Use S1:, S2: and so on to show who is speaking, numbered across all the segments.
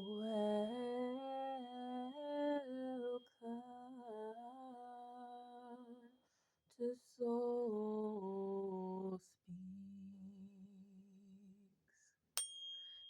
S1: Welcome to Soul Speaks.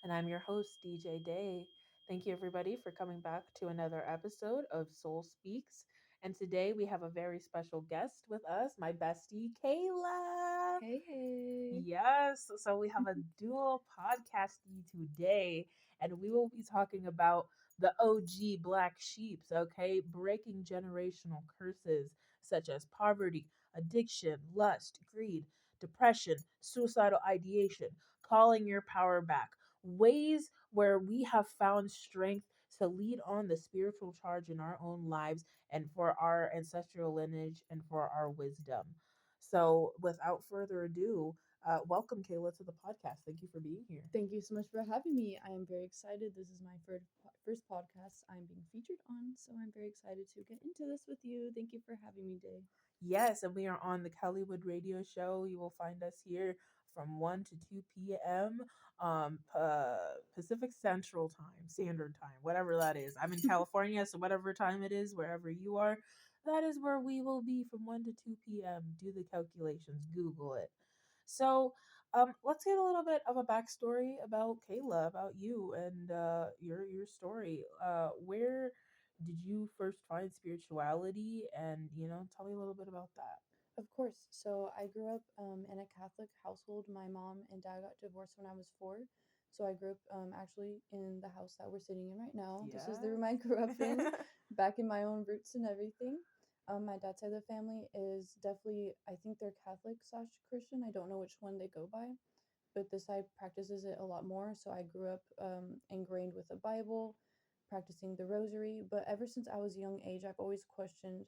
S1: And I'm your host, DJ Day. Thank you, everybody, for coming back to another episode of Soul Speaks. And today we have a very special guest with us, my bestie, Kayla.
S2: Hey, hey.
S1: Yes, so we have a dual podcasty today, and we will be talking about the OG black sheeps, okay? Breaking generational curses such as poverty, addiction, lust, greed, depression, suicidal ideation, calling your power back, ways where we have found strength to lead on the spiritual charge in our own lives and for our ancestral lineage and for our wisdom. So, without further ado, welcome, Kayla, to the podcast. Thank you for being here.
S2: Thank you so much for having me. I am very excited. This is my first podcast I'm being featured on, so I'm very excited to get into this with you. Thank you for having me, Day.
S1: Yes, and we are on the Kellywood Radio Show. You will find us here from 1 to 2 p.m. Pacific Central Time, Standard Time, whatever that is. I'm in California, so whatever time it is, wherever you are, that is where we will be from 1 to 2 p.m. Do the calculations, Google it. So, let's get a little bit of a backstory about Kayla, about you and your story. Where did you first find spirituality, and tell me a little bit about that.
S2: Of course. So I grew up in a Catholic household. My mom and dad got divorced when I was 4. So I grew up actually in the house that we're sitting in right now. This is the room I grew up in,
S1: Yeah.
S2: back in my own roots and everything. My dad's side of the family is definitely, I think they're Catholic slash Christian. I don't know which one they go by, but this side practices it a lot more. So I grew up ingrained with the Bible, practicing the rosary. But ever since I was a young age, I've always questioned,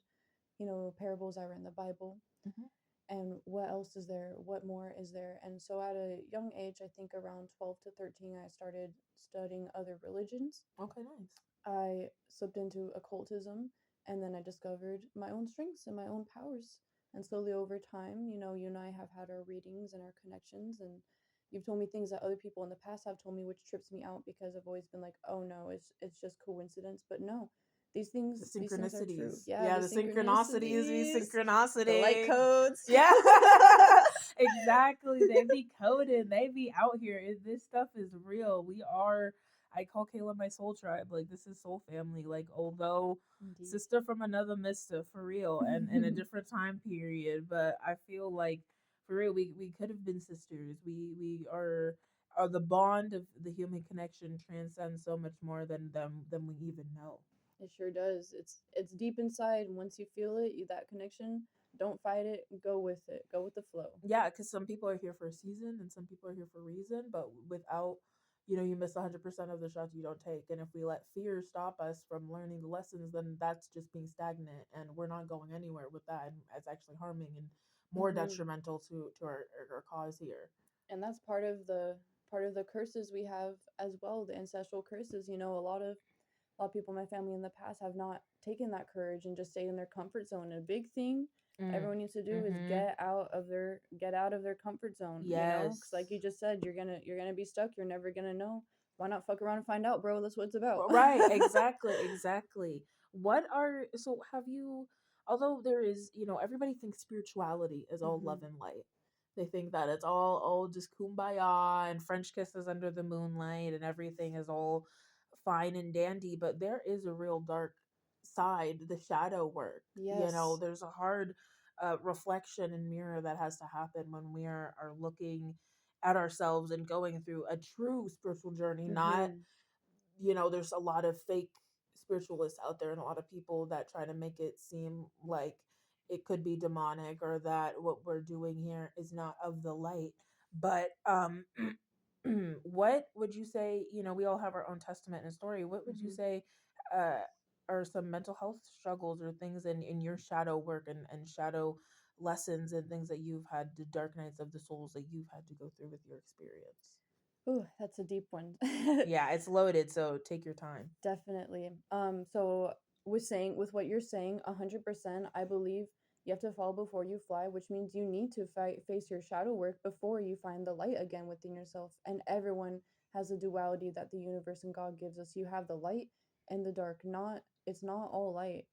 S2: parables that were in the Bible,
S1: Mhm.
S2: and what else is there, what more is there. And so at a young age, I think around 12 to 13, I started studying other religions.
S1: Okay, nice.
S2: I slipped into occultism, and then I discovered my own strengths and my own powers. And slowly over time, you and I have had our readings and our connections, and you've told me things that other people in the past have told me, which trips me out because I've always been like, oh no, it's just coincidence. But no,
S1: The
S2: these things are true.
S1: synchronicities.
S2: Yeah,
S1: Yeah,
S2: the
S1: the synchronicities be
S2: synchronicities, the light
S1: synchronicity.
S2: codes.
S1: Yeah. Exactly. They be coded. They be out here. This stuff is real. I call Kayla my soul tribe. Like, this is soul family. Like, although
S2: Indeed.
S1: sister from another mister, for real, and in a different time period. But I feel like, for real, we could have been sisters. We are the bond of the human connection transcends so much more than we even know.
S2: It sure does. It's deep inside, and once you feel it, that connection, don't fight it. Go with it. Go with the flow.
S1: Yeah, because some people are here for a season and some people are here for a reason, but without, you miss 100% of the shots you don't take. And if we let fear stop us from learning the lessons, then that's just being stagnant and we're not going anywhere with that. And it's actually harming and more
S2: Hmm.
S1: detrimental to our cause here.
S2: And that's part of the curses we have as well. The ancestral curses. A lot of people in my family in the past have not taken that courage and just stayed in their comfort zone. And a big thing
S1: Mm.
S2: everyone needs to do is
S1: Mm-hmm.
S2: get out of their comfort zone. Because
S1: Yes.
S2: like you just said, you're gonna be stuck. You're never gonna know. Why not fuck around and find out, bro? That's what it's about.
S1: Right, exactly, exactly. So have you, although there is, everybody thinks spirituality is all
S2: Hmm.
S1: love and light. They think that it's all just kumbaya and French kisses under the moonlight and everything is all fine and dandy, but there is a real dark side, the shadow work.
S2: Yes.
S1: There's a hard reflection and mirror that has to happen when we are looking at ourselves and going through a true spiritual journey, not
S2: Hmm.
S1: there's a lot of fake spiritualists out there and a lot of people that try to make it seem like it could be demonic or that what we're doing here is not of the light. But what would you say, we all have our own testament and story. What would you
S2: Hmm.
S1: say uh are some mental health struggles or things in your shadow work and shadow lessons and things that you've had, the dark nights of the souls that you've had to go through with your experience?
S2: Ooh, that's a deep one.
S1: Yeah, it's loaded, so take your time.
S2: Definitely. So with what you're saying, 100%, I believe You have to fall before you fly, which means you need to face your shadow work before you find the light again within yourself. And everyone has a duality that the universe and God gives us. You have the light and the dark. Not It's not all light.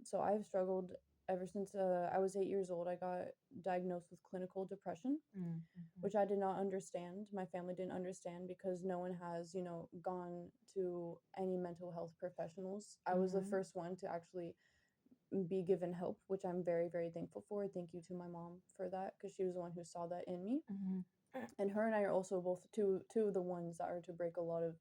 S2: So I've struggled ever since I was 8 years old. I got diagnosed with clinical depression,
S1: Mm-hmm.
S2: which I did not understand. My family didn't understand because no one has, gone to any mental health professionals. I was the
S1: Mm-hmm.
S2: first one to actually be given help, which I'm very, very thankful for. Thank you to my mom for that because she was the one who saw that in me.
S1: Mm-hmm.
S2: And her and I are also both two of the ones that are to break a lot of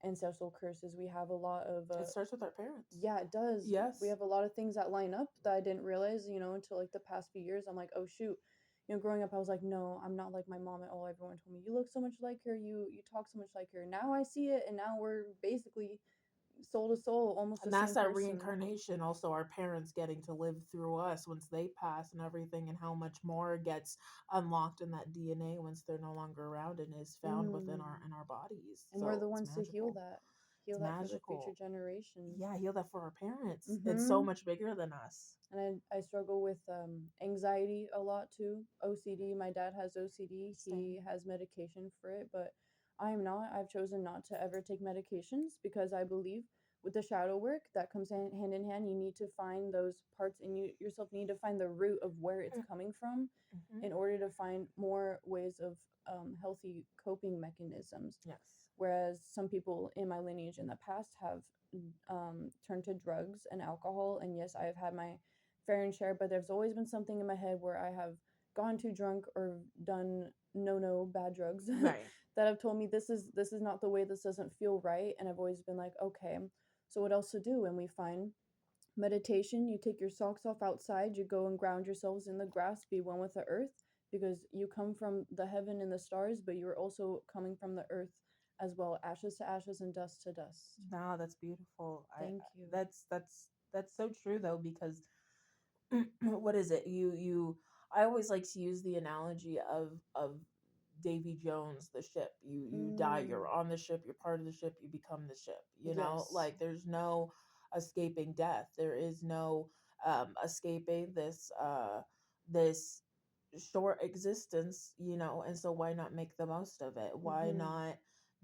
S2: ancestral curses. We have a lot of
S1: It starts with our parents.
S2: yeah, it does. We
S1: Yes.
S2: have a lot of things that line up that I didn't realize, until like the past few years. I'm like, oh shoot. Growing up, I was like, no, I'm not like my mom at all. Everyone told me you look so much like her, you talk so much like her. Now I see it, and now we're basically soul to soul, almost the
S1: And that's
S2: same
S1: that
S2: person.
S1: reincarnation, also our parents getting to live through us once they pass and everything, and how much more gets unlocked in that DNA once they're no longer around and is found within
S2: Mm.
S1: our bodies.
S2: And we're
S1: So
S2: the
S1: it's
S2: ones to
S1: magical.
S2: heal
S1: It's
S2: that for the future
S1: magical.
S2: generations.
S1: Yeah, heal that for our parents. It's so
S2: Mm-hmm.
S1: much bigger than us.
S2: And I struggle with anxiety a lot too. OCD. My dad has OCD. He
S1: Same.
S2: has medication for it, but I am not. I've chosen not to ever take medications because I believe with the shadow work that comes hand in hand. You need to find those parts in you yourself. You need to find the root of where it's coming from
S1: Mm-hmm.
S2: in order to find more ways of healthy coping mechanisms.
S1: Yes.
S2: Whereas some people in my lineage in the past have turned to drugs and alcohol. And yes, I've had my fair and share, but there's always been something in my head where I have gone too drunk or done no bad drugs
S1: Right.
S2: that have told me this is not the way, this doesn't feel right. And I've always been like, okay, so what else to do? And we find meditation. You take your socks off outside, you go and ground yourselves in the grass, be one with the earth, because you come from the heaven and the stars, but you're also coming from the earth as well, ashes to ashes and dust to dust.
S1: No, that's beautiful.
S2: Thank you.
S1: That's so true though, because what is it? You I always like to use the analogy of Davy Jones, the ship. You die,
S2: Mm,
S1: you're on the ship, you're part of the ship, you become the ship.
S2: yes.
S1: Like there's no escaping death. There is no escaping this short existence, and so why not make the most of it? Why
S2: Mm-hmm.
S1: not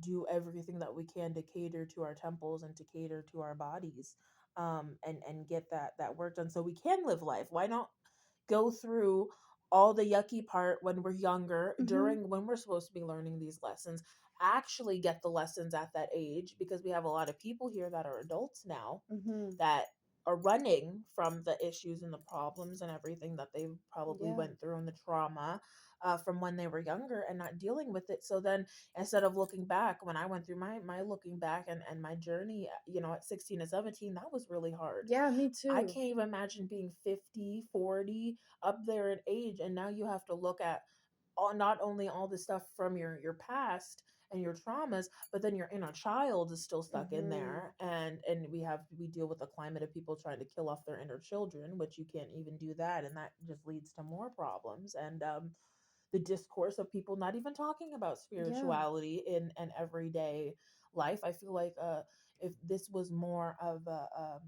S1: do everything that we can to cater to our temples and to cater to our bodies, and get that work done so we can live life. Why not go through all the yucky part when we're younger,
S2: Mm-hmm.
S1: during when we're supposed to be learning these lessons, actually get the lessons at that age, because we have a lot of people here that are adults now
S2: Mm-hmm.
S1: that are running from the issues and the problems and everything that they probably
S2: Yeah.
S1: went through, and the trauma from when they were younger, and not dealing with it. So then, instead of looking back, when I went through my looking back and my journey, at 16 and 17, that was really hard.
S2: Yeah, me
S1: I
S2: too.
S1: can't even imagine being 50, 40, up there in age, and now you have to look at not only all the stuff from your past and your traumas, but then your inner child is still stuck in
S2: Mm-hmm.
S1: there, and we deal with the climate of people trying to kill off their inner children, which you can't even do that, and that just leads to more problems. And the discourse of people not even talking about
S2: Yeah.
S1: spirituality in an everyday life. I feel like if this was more of a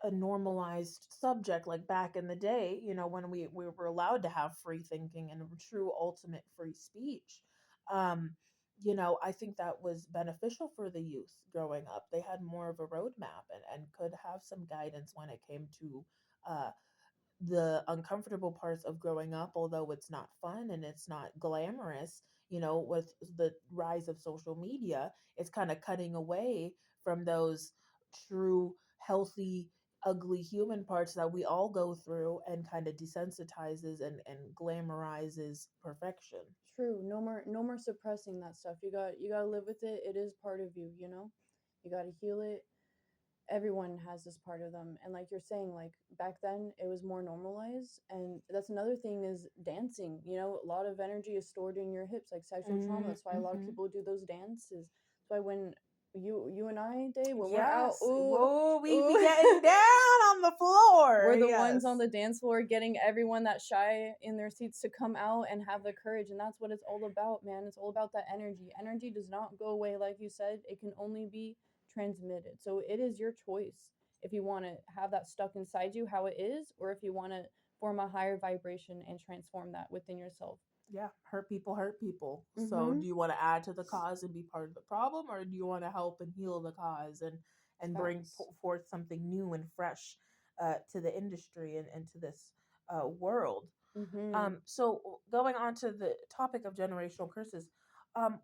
S1: a normalized subject, like back in the day, when we were allowed to have free thinking and true ultimate free speech. um I think that was beneficial for the youth growing up. They had more of a roadmap, and could have some guidance when it came to uh the uncomfortable parts of growing up, although it's not fun and it's not glamorous. With the rise of social media, it's kind of cutting away from those true, healthy, ugly human parts that we all go through, and kind of desensitizes and glamorizes perfection.
S2: True. No more suppressing that stuff. You gotta live with it. It is part of you. You gotta heal it. Everyone has this part of them. And like you're saying, like back then it was more normalized. And that's another thing is dancing. A lot of energy is stored in your hips, like sexual trauma. That's why a lot of
S1: Mm-hmm.
S2: people do those dances. That's why when you and I, Day, when we're out,
S1: Yes.
S2: ooh,
S1: Whoa, we be
S2: ooh.
S1: getting down on the floor.
S2: We're the ones on
S1: Yes.
S2: the dance floor getting everyone that's shy in their seats to come out and have the courage. And that's what it's all about, man. It's all about that energy. Energy does not go away, like you said. It can only be transmitted. So it is your choice. if you want to have that stuck inside you how it is, or if you want to form a higher vibration and transform that within yourself.
S1: Yeah, hurt people hurt people. So
S2: Mm-hmm.
S1: do you want to add to the cause and be part of the problem, or do you want to help and heal the cause and bring
S2: Facts.
S1: forth something new and fresh to the industry and to this world?
S2: Mm-hmm.
S1: So going on to the topic of generational curses,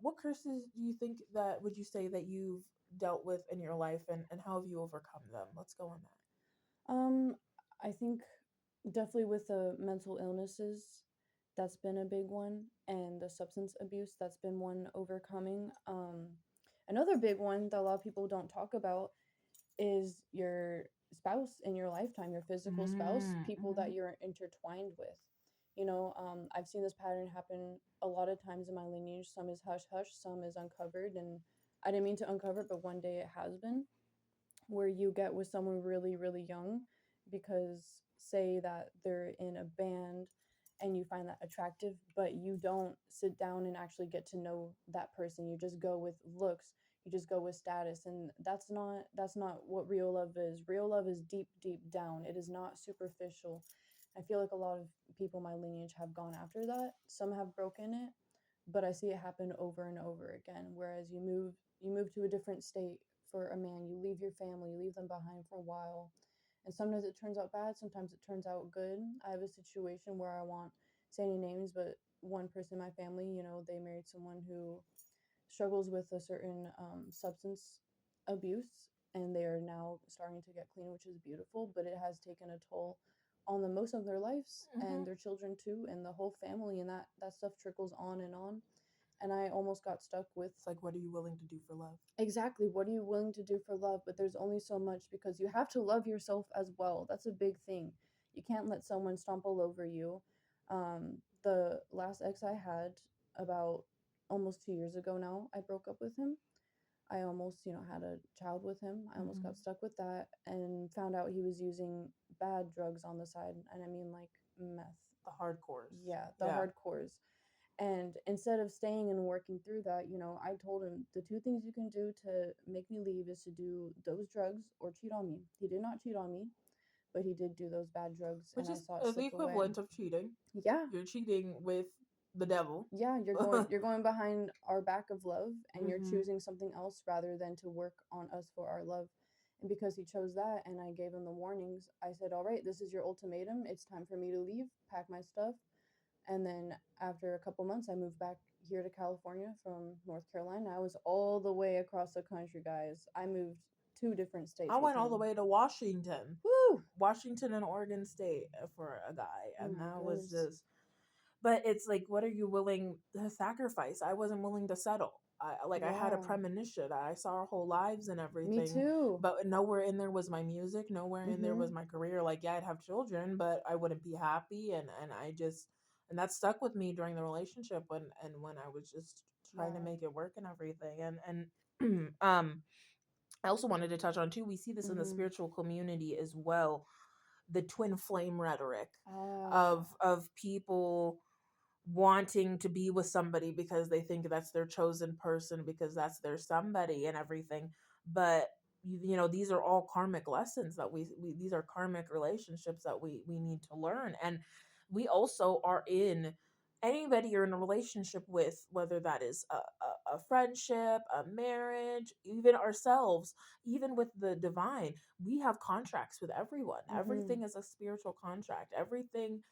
S1: what curses do you think that would you say that you've dealt with in your life, and how have you overcome them? Let's go on that.
S2: Um, I think definitely with the mental illnesses, that's been a big one, and the substance abuse, that's been one overcoming. Another big one that a lot of people don't talk about is your spouse in your lifetime, your physical spouse, people
S1: Mm-hmm.
S2: that you're intertwined with. You know, I've seen this pattern happen a lot of times in my lineage. Some is hush hush, some is uncovered, and I didn't mean to uncover it, but one day it has been, where you get with someone really, really young because say that they're in a band and you find that attractive, but you don't sit down and actually get to know that person. You just go with looks, you just go with status, and that's not what real love is. Real love is deep, deep down. It is not superficial. I feel like a lot of people in my lineage have gone after that. Some have broken it, but I see it happen over and over again. Whereas you move to a different state for a man, you leave your family, you leave them behind for a while. And sometimes it turns out bad, sometimes it turns out good. I have a situation where I won't say any names, but one person in my family, they married someone who struggles with a certain substance abuse, and they are now starting to get clean, which is beautiful, but it has taken a toll on the most of their lives
S1: Mm-hmm.
S2: and their children too, and the whole family, and that stuff trickles on and on. And I almost got stuck with
S1: It's like, what are you willing to do for love?
S2: exactly what are you willing to do for love, but there's only so much because you have to love yourself as well. That's a big thing. You can't let someone stomp all over you. The last ex I had, about almost 2 years ago now, I broke up with him. I almost, had a child with him. I almost got
S1: Mm-mm.
S2: stuck with that and found out he was using bad drugs on the side. And I mean, like meth.
S1: The hardcores.
S2: Yeah, the
S1: Yeah.
S2: hardcores. And instead of staying and working through that, I told him the two things you can do to make me leave is to do those drugs or cheat on me. He did not cheat on me, but he did do those bad drugs,
S1: Which
S2: and I
S1: is
S2: saw it
S1: the
S2: slip away.
S1: equivalent of cheating.
S2: Yeah,
S1: You're cheating with the devil.
S2: yeah, you're going behind our back of love, and you're
S1: Mm-hmm.
S2: choosing something else rather than to work on us for our love. And because he chose that and I gave him the warnings, I said, all right, this is your ultimatum. It's time for me to leave, pack my stuff. And then after a couple months, I moved back here to California from North Carolina. I was all the way across the country, guys. I moved 2 different
S1: I
S2: states with
S1: went all the
S2: him.
S1: way to Washington,
S2: Woo!
S1: Washington and Oregon State for a guy,
S2: Oh
S1: and
S2: my
S1: that was
S2: goodness.
S1: just. But it's like, what are you willing to sacrifice? I wasn't willing to settle. I had a
S2: Yeah.
S1: premonition. I saw our whole lives and
S2: Me
S1: everything,
S2: too.
S1: but nowhere in there was my music. Nowhere in there was
S2: Mhm.
S1: my career. Like, yeah, I'd have children, but I wouldn't be happy, and I just and that stuck with me during the relationship when I was just trying to
S2: Wow.
S1: make it work and everything. And I also wanted to touch on too. We see this in the
S2: Mhm.
S1: spiritual community as well. The twin flame rhetoric
S2: Ah.
S1: of people wanting to be with somebody because they think that's their chosen person, because that's their somebody and everything. But these are all karmic lessons that we these are karmic relationships that we need to learn. And we also are in anybody you're in a relationship with, whether that is a friendship, a marriage, even ourselves, even with the divine, we have contracts with everyone.
S2: Mhm.
S1: Everything is a spiritual contract. Everything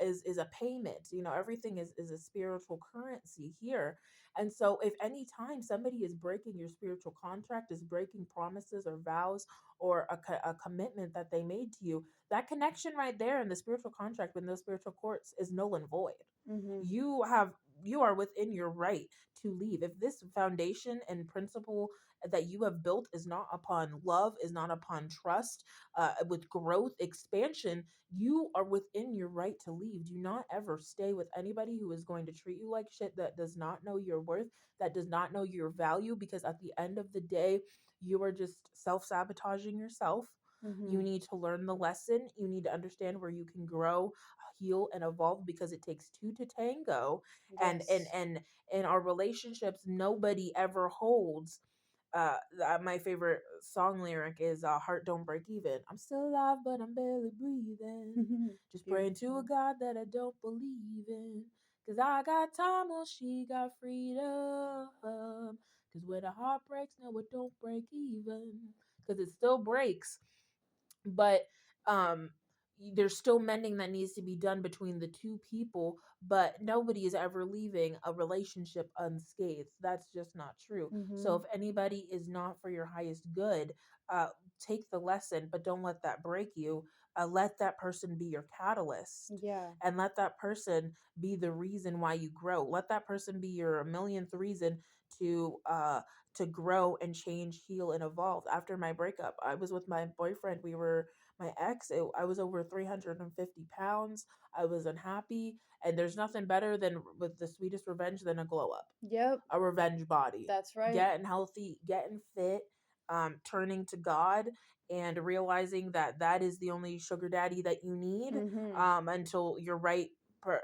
S1: is a payment. Everything is a spiritual currency here. And so, if any time somebody is breaking your spiritual contract, is breaking promises or vows or a commitment that they made to you, that connection right there in the spiritual contract with those spiritual courts is null and void.
S2: Mhm.
S1: You have you are within your right to leave. If this foundation and principle that you have built is not upon love, is not upon trust, with growth, expansion, you are within your right to leave. Do not ever stay with anybody who is going to treat you like shit, that does not know your worth, that does not know your value, because at the end of the day, you are just self sabotaging yourself. You
S2: Mhm.
S1: need to learn the lesson. You need to understand where you can grow, heal, and evolve, because it takes two to tango. And
S2: Yes.
S1: in our relationships, nobody ever holds my favorite song lyric is "Heart don't break even. I'm still alive, but I'm barely breathing. Just praying to a
S2: Beautiful.
S1: God that I don't believe in. Cause I got time while she got freedom. Cause when a heart breaks, no, it don't break even. Cause it still breaks, but um there's still mending that needs to be done between the two people, but nobody is ever leaving a relationship unscathed. That's just not true. So if
S2: Mhm.
S1: anybody is not for your highest good, uh take the lesson, but don't let that break you. Let that person be your catalyst,
S2: Yeah.
S1: and let that person be the reason why you grow. Let that person be your millionth reason to grow and change, heal, and evolve. After my breakup, I was with my boyfriend. We were my ex. I was over 350 pounds. I was unhappy, and there's nothing better than with the sweetest revenge than a glow up,
S2: Yep.
S1: a revenge body,
S2: That's right.
S1: getting healthy, getting fit, turning to God, and realizing that that is the only sugar daddy that you need,
S2: Mhm.
S1: until your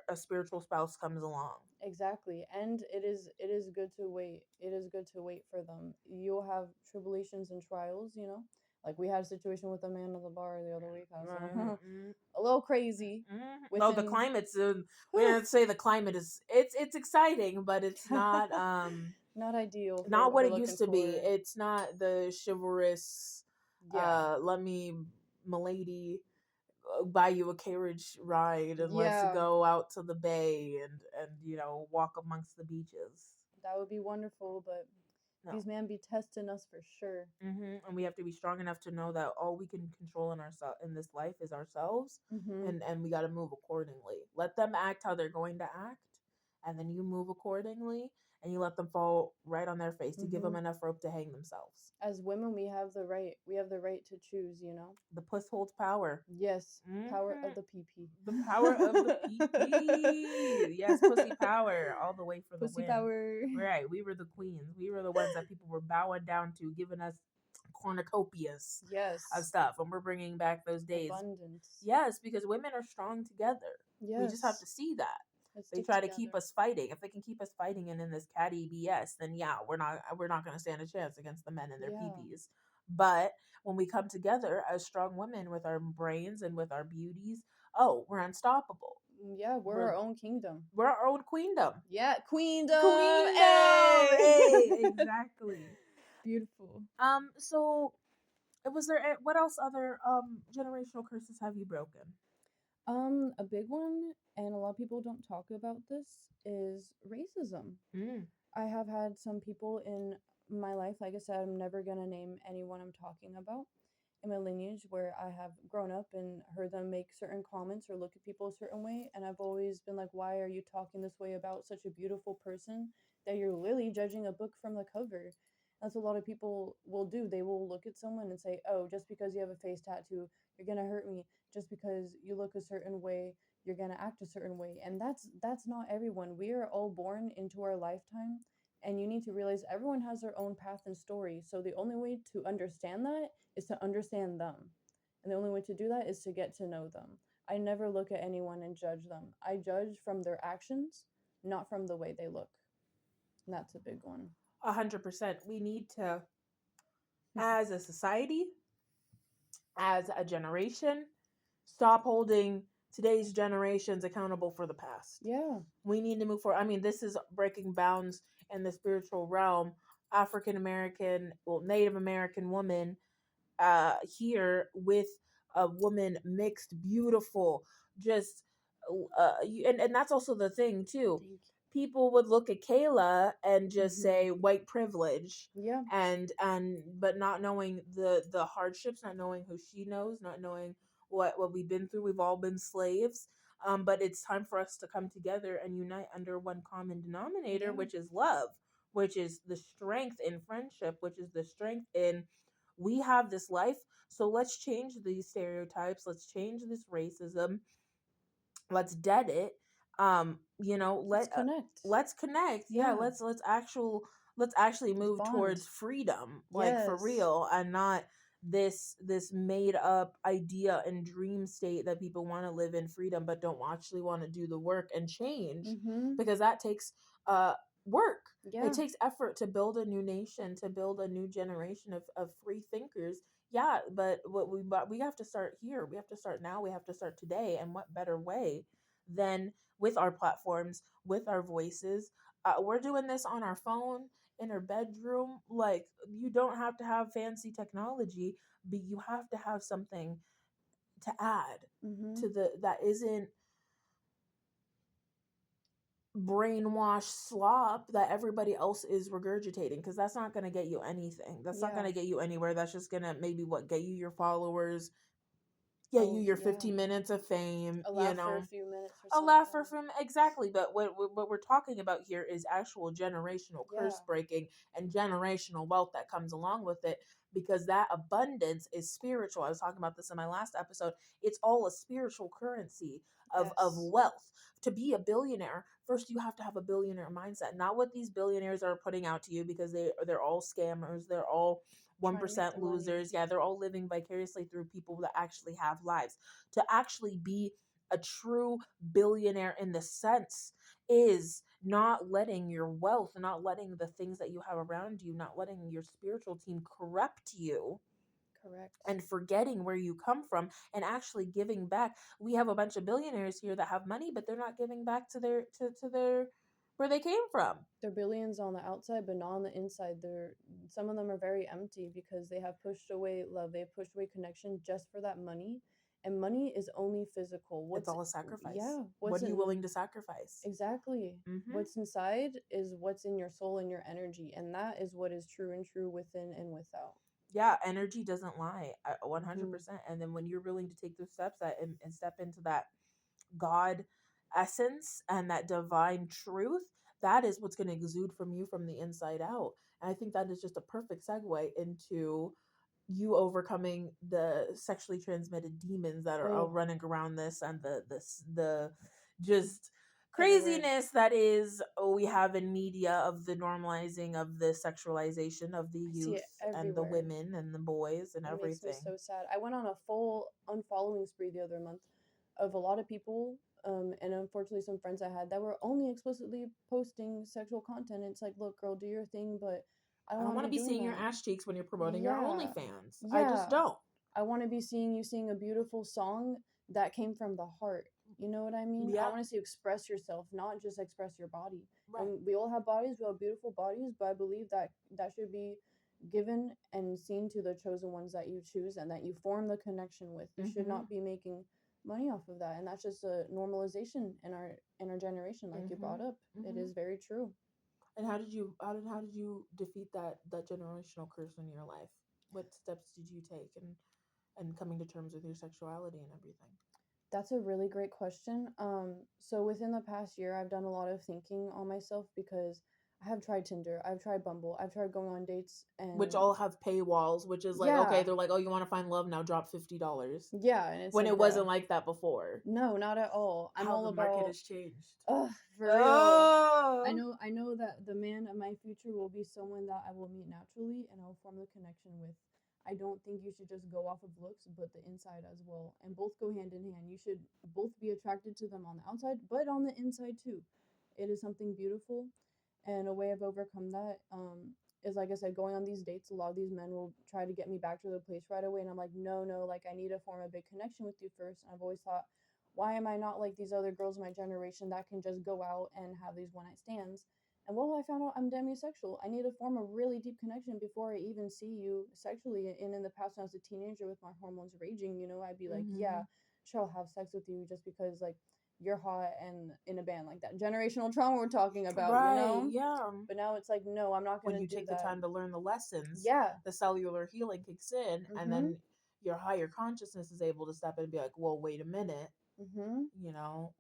S1: a spiritual spouse comes along.
S2: Exactly. And it is good to wait. It is good to wait for them. You'll have tribulations and trials, you know? Like we had a situation with a man at the bar the other week. I was
S1: Mm-hmm.
S2: a little crazy
S1: Oh, the
S2: within
S1: climate's we
S2: whew,
S1: don't say the climate is it's exciting, but it's not
S2: not ideal for
S1: not
S2: what
S1: what
S2: we're
S1: it
S2: looking
S1: used to be.
S2: for.
S1: It's not the chivalrous
S2: Yeah.
S1: let me milady buy you a carriage ride and let's
S2: Yeah.
S1: go out to the bay and walk amongst the beaches.
S2: That would be wonderful, but
S1: No.
S2: these men be testing us for sure.
S1: And we have to be strong enough to know that all we can control in ourselves in this life is ourselves,
S2: Mhm.
S1: and we got to move accordingly. Let them act how they're going to act, and then you move accordingly, and you let them fall right on their face to give them
S2: Mhm.
S1: enough rope to hang themselves.
S2: As women, we have the right. We have the right to choose, you know?
S1: The puss holds power.
S2: Yes,
S1: hmm
S2: power of the PP.
S1: The power of the PP. Yes, pussy power all the way for the
S2: Pussy
S1: win.
S2: power.
S1: Right, we were the queens. We were the ones that people were bowing down to, giving us cornucopias of
S2: Yes.
S1: stuff, and we're bringing back those days.
S2: Abundance.
S1: Yes, because women are strong together. We just have
S2: Yes.
S1: to see that.
S2: Let's
S1: They
S2: stick
S1: try to keep
S2: together.
S1: us fighting. If they can keep us fighting and in this catty BS, then yeah, we're not going to stand a chance against the men and their
S2: Yeah.
S1: PPs. But when we come together as strong women with our brains and with our beauties, oh, we're unstoppable.
S2: Yeah, we're
S1: We're
S2: our own kingdom.
S1: we're our own queendom.
S2: Yeah, queendom.
S1: Queendom.
S2: Hey.
S1: Hey, exactly.
S2: Beautiful.
S1: So was there what else other generational curses have you broken?
S2: A big one, and a lot of people don't talk about this, is racism.
S1: Mm.
S2: I have had some people in my life, like I said, I'm never gonna name anyone I'm talking about in my lineage, where I have grown up and heard them make certain comments or look at people a certain way, and I've always been like, why are you talking this way about such a beautiful person that you're literally judging a book from the cover? That's what a lot of people will do. They will look at someone and say, oh, just because you have a face tattoo, you're gonna hurt me. Just because you look a certain way, you're gonna act a certain way. And that's not everyone. We are all born into our lifetime, and you need to realize everyone has their own path and story. So the only way to understand that is to understand them. And the only way to do that is to get to know them. I never look at anyone and judge them. I judge from their actions, not from the way they look. And that's a big one.
S1: 100%. We need to, as a society, as a generation, stop holding today's generations accountable for the past.
S2: Yeah.
S1: We need to move forward. I mean, this is breaking bounds in the spiritual realm. African American, well, Native American woman here with a woman mixed, beautiful, just and that's also the thing too.
S2: Thank
S1: People would look at Kayla and
S2: you.
S1: just say
S2: Mhm.
S1: white privilege,
S2: Yeah.
S1: and but not knowing the hardships, not knowing who she knows, not knowing what we've been through. We've all been slaves. But it's time for us to come together and unite under one common denominator,
S2: Yeah.
S1: which is love, which is the strength in friendship, which is the strength in we have this life, so let's change these stereotypes, let's change this racism, let's dead it.
S2: Let's connect.
S1: Let's connect. Yeah,
S2: Yeah.
S1: let's actually
S2: Let's
S1: move
S2: bond.
S1: towards freedom, like for
S2: Yes.
S1: real, and not this made up idea and dream state that people want to live in freedom but don't actually want to do the work and change,
S2: Mhm.
S1: because that takes uh work. It
S2: Yeah.
S1: takes effort to build a new nation, to build a new generation of free thinkers. Yeah, but we have to start here. We have to start now. We have to start today. And what better way than with our platforms, with our voices? We're doing this on our phone in our bedroom. Like, you don't have to have fancy technology, but you have to have something to add
S2: Mhm.
S1: to the that isn't brainwashed slop that everybody else is regurgitating, because that's not going to get you anything. That's not going
S2: Yeah.
S1: to get you anywhere. That's just going to maybe what get you your followers, get you
S2: Oh,
S1: your
S2: yeah.
S1: 15 minutes of fame,
S2: A
S1: you
S2: laugh for a
S1: know.
S2: few minutes or
S1: A laugher
S2: something.
S1: from exactly, but what we're talking about here is actual generational
S2: Yeah.
S1: curse breaking and generational wealth that comes along with it, because that abundance is spiritual. I was talking about this in my last episode. It's all a spiritual currency of
S2: Yes.
S1: wealth. To be a billionaire, first you have to have a billionaire mindset, not what these billionaires are putting out to you, because they're all scammers, they're all
S2: Trying to make
S1: 1%
S2: the money.
S1: losers. Yeah, they're all living vicariously through people that actually have lives. To actually be a true billionaire in the sense is not letting your wealth, not letting the things that you have around you, not letting your spiritual team corrupt you
S2: Correct.
S1: and forgetting where you come from and actually giving back. We have a bunch of billionaires here that have money, but they're not giving back to their where they came from.
S2: They're billions on the outside, but not on the inside. They're some of them are very empty because they have pushed away love. They've pushed away connection just for that money. And money is only physical.
S1: It's
S2: What's
S1: all a sacrifice.
S2: yeah,
S1: What
S2: what's
S1: are you
S2: in
S1: willing to sacrifice?
S2: exactly.
S1: Mm-hmm.
S2: What's inside is what's in your soul and your energy, and that is what is true and true within and without.
S1: Yeah, energy doesn't lie,
S2: Mhm.
S1: 100%. And then when you're willing to take those steps and step into that God essence and that divine truth, that is what's going to exude from you from the inside out. And I think that is just a perfect segue into you overcoming the sexually transmitted demons that are
S2: Oh,
S1: running around this, and the just
S2: everywhere.
S1: craziness that is we have in media of the normalizing of the sexualization of the
S2: I see
S1: youth
S2: it
S1: and the
S2: everywhere.
S1: women and the boys and
S2: It makes me
S1: everything.
S2: so sad. I went on a full unfollowing spree the other month of a lot of people, and unfortunately some friends I had that were only explicitly posting sexual content. It's like, look, girl, do your thing, but I
S1: I
S2: don't
S1: don't
S2: want to
S1: want to
S2: be
S1: be
S2: doing
S1: seeing your
S2: that.
S1: ass cheeks when you're promoting your
S2: Yeah,
S1: OnlyFans. I just
S2: yeah.
S1: don't.
S2: I want to be seeing you sing a beautiful song that came from the heart. You know what I mean? I
S1: Yeah,
S2: want to see you express yourself, not just express your body.
S1: right.
S2: And we all have bodies, we have beautiful bodies, but I believe that that should be given and seen to the chosen ones that you choose and that you form the connection with. You should
S1: Mhm.
S2: not be making money off of that. And that's just a normalization in our generation, like you brought
S1: Mhm.
S2: up. It
S1: Mhm.
S2: is very true.
S1: And how did you defeat that generational curse in your life? What steps did you take and coming to terms with your sexuality and everything?
S2: That's a really great question. So within the past year, I've done a lot of thinking on myself because I have tried Tinder, I've tried Bumble, I've tried going on dates,
S1: Which
S2: and
S1: all have paywalls, which is like, okay,
S2: yeah,
S1: they're like, oh, you want to find love now, drop $50.
S2: yeah, and it's
S1: When
S2: like,
S1: it
S2: bruh,
S1: wasn't like that before.
S2: no, not at all. I'm
S1: How
S2: all
S1: the market
S2: about,
S1: has changed.
S2: for real.
S1: Oh.
S2: I know that the man of my future will be someone that I will meet naturally and I'll form the connection with. I don't think you should just go off of looks, but the inside as well. And both go hand in hand. You should both be attracted to them on the outside, but on the inside too. It is something beautiful. And a way I've overcome that is, like I said, going on these dates. A lot of these men will try to get me back to the place right away. And I'm like, no, no, like I need to form a big connection with you first. And I've always thought, why am I not like these other girls in my generation that can just go out and have these one night stands? And well, I found out I'm demisexual. I need to form a really deep connection before I even see you sexually. And in the past, when I was a teenager with my hormones raging, you know, I'd be like, yeah,
S1: Mhm.
S2: sure, I'll have sex with you just because, like, you're hot and in a band like that. Generational trauma we're talking about, you
S1: Right,
S2: know?
S1: yeah.
S2: But now it's like, no, I'm not
S1: When
S2: gonna
S1: you
S2: do
S1: take the
S2: that.
S1: time to learn the lessons,
S2: Yeah.
S1: the cellular healing kicks in, and
S2: Mm-hmm.
S1: then your higher consciousness is able to step in and be like, "Well, wait a minute,
S2: Mm-hmm.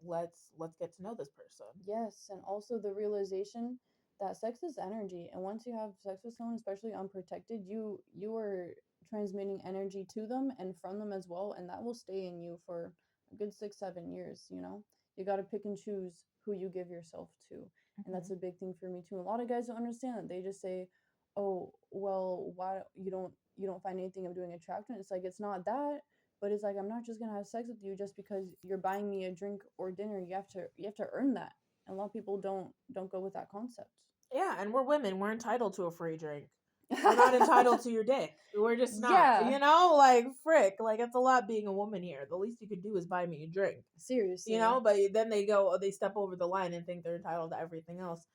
S1: let's get to know this person."
S2: Yes, and also the realization that sex is energy, and once you have sex with someone, especially unprotected, you are transmitting energy to them and from them as well, and that will stay in you for a good 6 7 years. You know, you got to pick and choose who you give yourself to, and that's
S1: Mhm.
S2: a big thing for me too. A lot of guys don't understand that. They just say, "Oh, well, why you don't find anything I'm doing attractive?" It's like it's not that, but it's like I'm not just gonna have sex with you just because you're buying me a drink or dinner. You have to earn that. And a lot of people don't go with that concept.
S1: Yeah, and we're women. We're entitled to a free drink. We're not entitled to your dick. We're just not.
S2: Yeah,
S1: You know, like frick. Like it's a lot being a woman here. The least you could do is buy me a drink. You
S2: seriously.
S1: know, but then they step over the line and think they're entitled to everything else.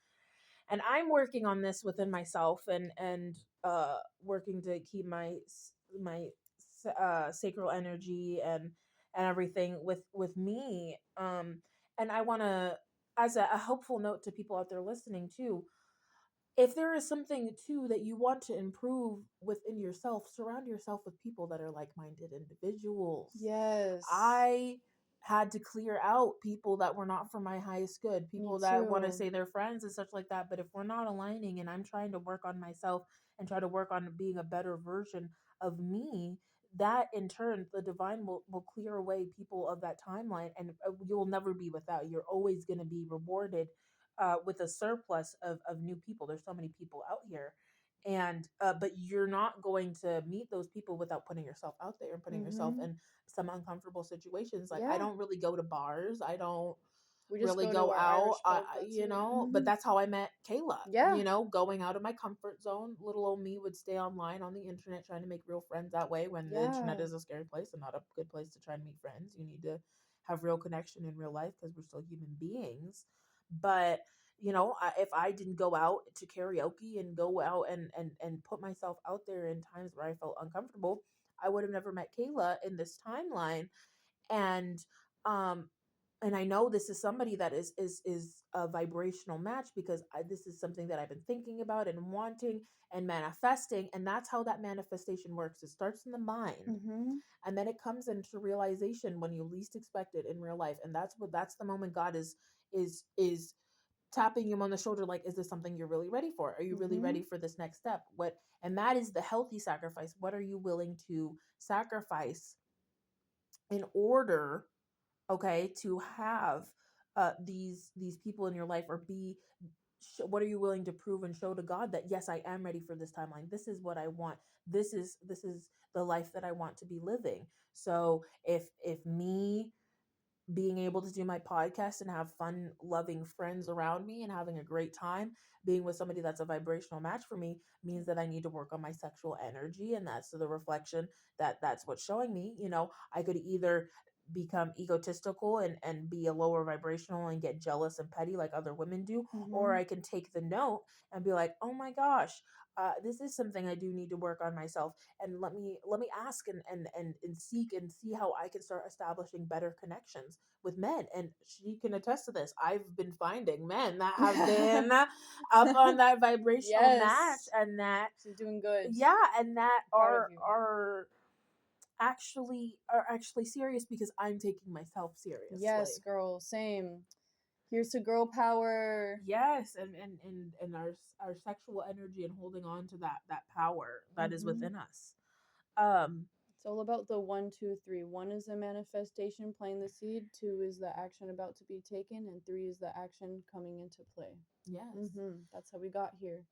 S1: And I'm working on this within myself and working to keep my sacral energy and everything with me. And I want to, as a helpful note to people out there listening too, if there is something too that you want to improve within yourself, surround yourself with people that are like-minded individuals.
S2: Yes.
S1: I had to clear out people that were not for my highest good,
S2: Me
S1: people that want to
S2: too.
S1: say they're friends and such like that, but if we're not aligning and I'm trying to work on myself and try to work on being a better version of me, that in turn the divine will clear away people of that timeline, and you'll never be without. You're always going to be rewarded with a surplus of new people. There's so many people out here, and but you're not going to meet those people without putting yourself out there and putting yourself
S2: Mhm.
S1: in some uncomfortable situations. Like I
S2: Yeah.
S1: don't really go to bars. I don't
S2: We just
S1: really
S2: go to
S1: go
S2: our
S1: out.
S2: Irish pub. That's
S1: You
S2: it.
S1: know, but
S2: Mhm.
S1: that's how I met Kayla.
S2: Yeah.
S1: You know, going out of my comfort zone. Little old me would stay online on the internet trying to make real friends that way, when the internet
S2: Yeah.
S1: is a scary place and not a good place to try and meet friends. You need to have real connection in real life because we're still human beings. But you know, if I didn't go out to karaoke and go out and put myself out there in times where I felt uncomfortable, I would have never met Kayla in this timeline. And um and I know this is somebody that is a vibrational match, because this is something that I've been thinking about and wanting and manifesting, and that's how that manifestation works. It starts in the mind,
S2: Mhm.
S1: and then it comes into realization when you least expect it in real life, and that's the moment God is tapping you on the shoulder, like, is this something you're really ready for? Are you really
S2: Mhm.
S1: ready for this next step? What And that is the healthy sacrifice. What are you willing to sacrifice in order, okay, to have these people in your life, or be what are you willing to prove and show to God that yes, I am ready for this timeline. This is what I want. This is the life that I want to be living. So if me being able to do my podcast and have fun, loving friends around me and having a great time being with somebody that's a vibrational match for me means that I need to work on my sexual energy, and that's the reflection that's what's showing me. You know, I could either become egotistical and be a lower vibrational and get jealous and petty like other women do, or
S2: Mhm.
S1: I can take the note and be like, oh my gosh, this is something I do need to work on myself, and let me ask and seek and see how I can start establishing better connections with men. And she can attest to this. I've been finding men that have been up on that vibrational match,
S2: Yes.
S1: and that
S2: She's doing good.
S1: yeah, and that
S2: Proud of you.
S1: are actually serious, because I'm taking myself
S2: Yes,
S1: seriously.
S2: girl. Same. Here's to girl power.
S1: Yes, and our sexual energy, and holding on to that power that is
S2: Mhm.
S1: within us. Um
S2: It's all about the one, two, three. One is the manifestation, playing the seed. Two is the action about to be taken, and three is the action coming into play.
S1: yes.
S2: That's how we got here.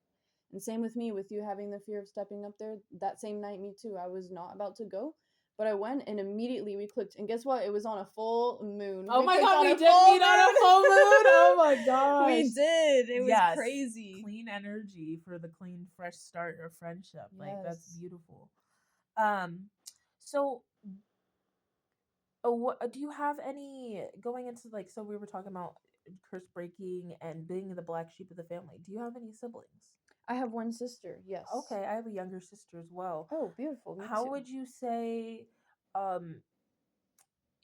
S2: And same with me, with you having the fear of stepping up there. That same night, me too. I was not about to go, but I went, and immediately we clicked. And guess what? It was on a full moon.
S1: Oh
S2: We
S1: my
S2: clicked
S1: god,
S2: on
S1: we
S2: a
S1: did
S2: full
S1: meet on a full moon. Oh my
S2: moon.
S1: gosh.
S2: We did. It was
S1: Yes.
S2: crazy.
S1: Clean energy for the clean, fresh start of friendship. Like that's
S2: Yes.
S1: beautiful. Um, so what do you have any going into, like, so we were talking about curse breaking and being the black sheep of the family. Do you have any siblings?
S2: I have one sister. Yes.
S1: Okay, I have a younger sister as well.
S2: Oh, beautiful. Me
S1: How
S2: too.
S1: would you say um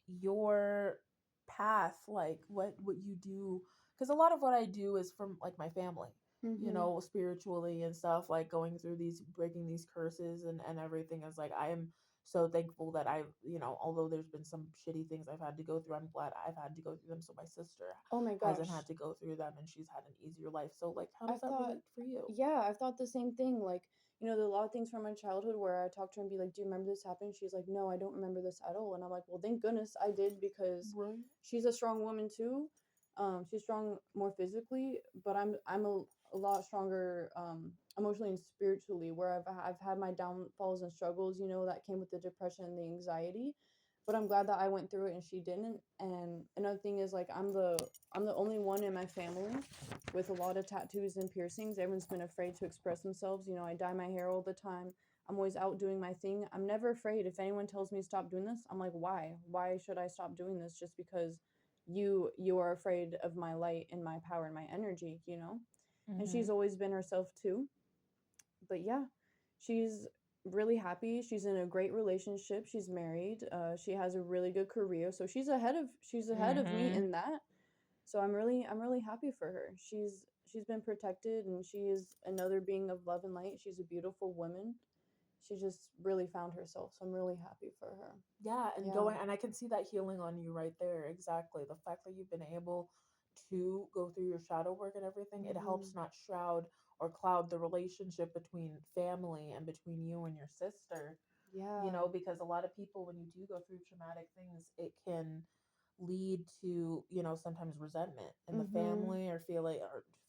S1: your path, like what you do, because a lot of what I do is from like my family, you
S2: Mhm.
S1: know, spiritually and stuff, like going through these, breaking these curses and everything. Is like, I am so thankful that I've, you know, although there's been some shitty things I've had to go through, I'm glad I've had to go through them, so my sister
S2: Oh my
S1: hasn't
S2: gosh.
S1: had to go through them and she's had an easier life. So like, how does
S2: I've
S1: that
S2: thought,
S1: relate for you?
S2: yeah, I've thought the same thing. Like, there are a lot of things from my childhood where I talk to her and be like, "Do you remember this happened?" She's like, "No, I don't remember this at all." And I'm like, "Well, thank goodness I did, because
S1: Right.
S2: she's a strong woman too. She's strong more physically, but I'm a lot stronger emotionally and spiritually. Where I've had my downfalls and struggles, that came with the depression and the anxiety. But I'm glad that I went through it and she didn't. And another thing is, like, I'm the only one in my family with a lot of tattoos and piercings. Everyone's been afraid to express themselves. You know, I dye my hair all the time. I'm always out doing my thing. I'm never afraid. If anyone tells me to stop doing this, I'm like, why? Why should I stop doing this just because you are afraid of my light and my power and my energy, you know? And
S1: Mm-hmm.
S2: she's always been herself too. But yeah, she's really happy. She's in a great relationship. She's married. She has a really good career. So she's ahead of me
S1: Mm-hmm.
S2: in that. So I'm really happy for her. She's been protected, and she is another being of love and light. She's a beautiful woman. She just really found herself. So I'm really happy for her.
S1: Yeah, and
S2: Yeah.
S1: going, and I can see that healing on you right there. Exactly. The fact that you've been able to go through your shadow work and everything, it
S2: Hmm.
S1: helps not shroud or cloud the relationship between family and between you and your sister. You
S2: Yeah.
S1: know, because a lot of people, when you do go through traumatic things, it can lead to, you know, sometimes resentment in the
S2: Mhm.
S1: family, or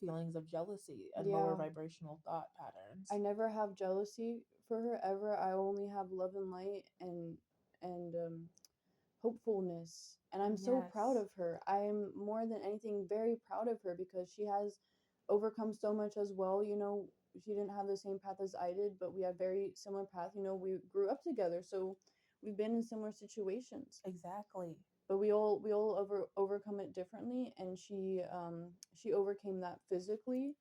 S1: feelings of jealousy and lower
S2: Yeah.
S1: vibrational thought patterns.
S2: I never have jealousy for her ever. I only have love and light and hopefulness. And I'm so proud
S1: Yes,
S2: of her. I am more than anything very proud of her because she has overcome so much as well. You know, she didn't have the same path as I did, but we have very similar path. You know, we grew up together, so we've been in similar situations,
S1: exactly.
S2: but we all overcome it differently. And she overcame that physically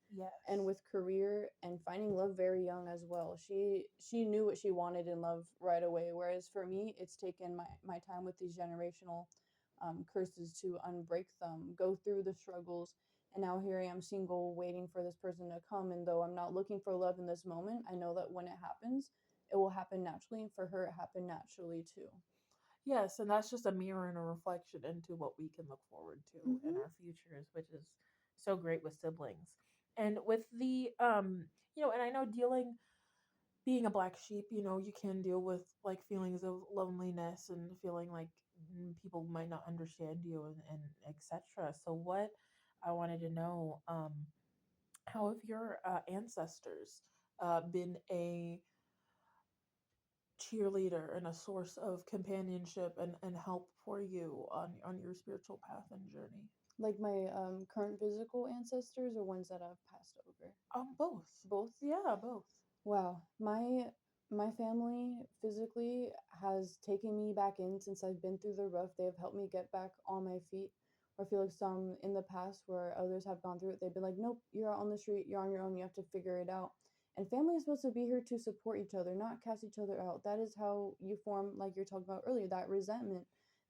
S2: and
S1: Yes,
S2: with career and finding love very young as well. She knew what she wanted in love right away, whereas for me it's taken my time with these generational curses to unbreak them, go through the struggles. And now here I am single, waiting for this person to come. And though I'm not looking for love in this moment, I know that when it happens, it will happen naturally. And for her, it happened naturally too.
S1: yes, and that's just a mirror and a reflection into what we can look forward to in
S2: Hmm.
S1: our futures, which is so great with siblings. And with the you know, and I know dealing being a black sheep, you know, you can deal with like feelings of loneliness and feeling like people might not understand you and etc. So what I wanted to know, how have your ancestors been a cheerleader and a source of companionship and help for you on your spiritual path and journey?
S2: Like my current physical ancestors or ones that I've passed over?
S1: Both.
S2: Both.
S1: Yeah, both.
S2: Wow. My family physically has taken me back in since I've been through the rough. They have helped me get back on my feet. Or I feel like some in the past where others have gone through it, they've been like, nope, you're out on the street, you're on your own, you have to figure it out. And family is supposed to be here to support each other, not cast each other out. That is how you form, like you're talking about earlier, that resentment,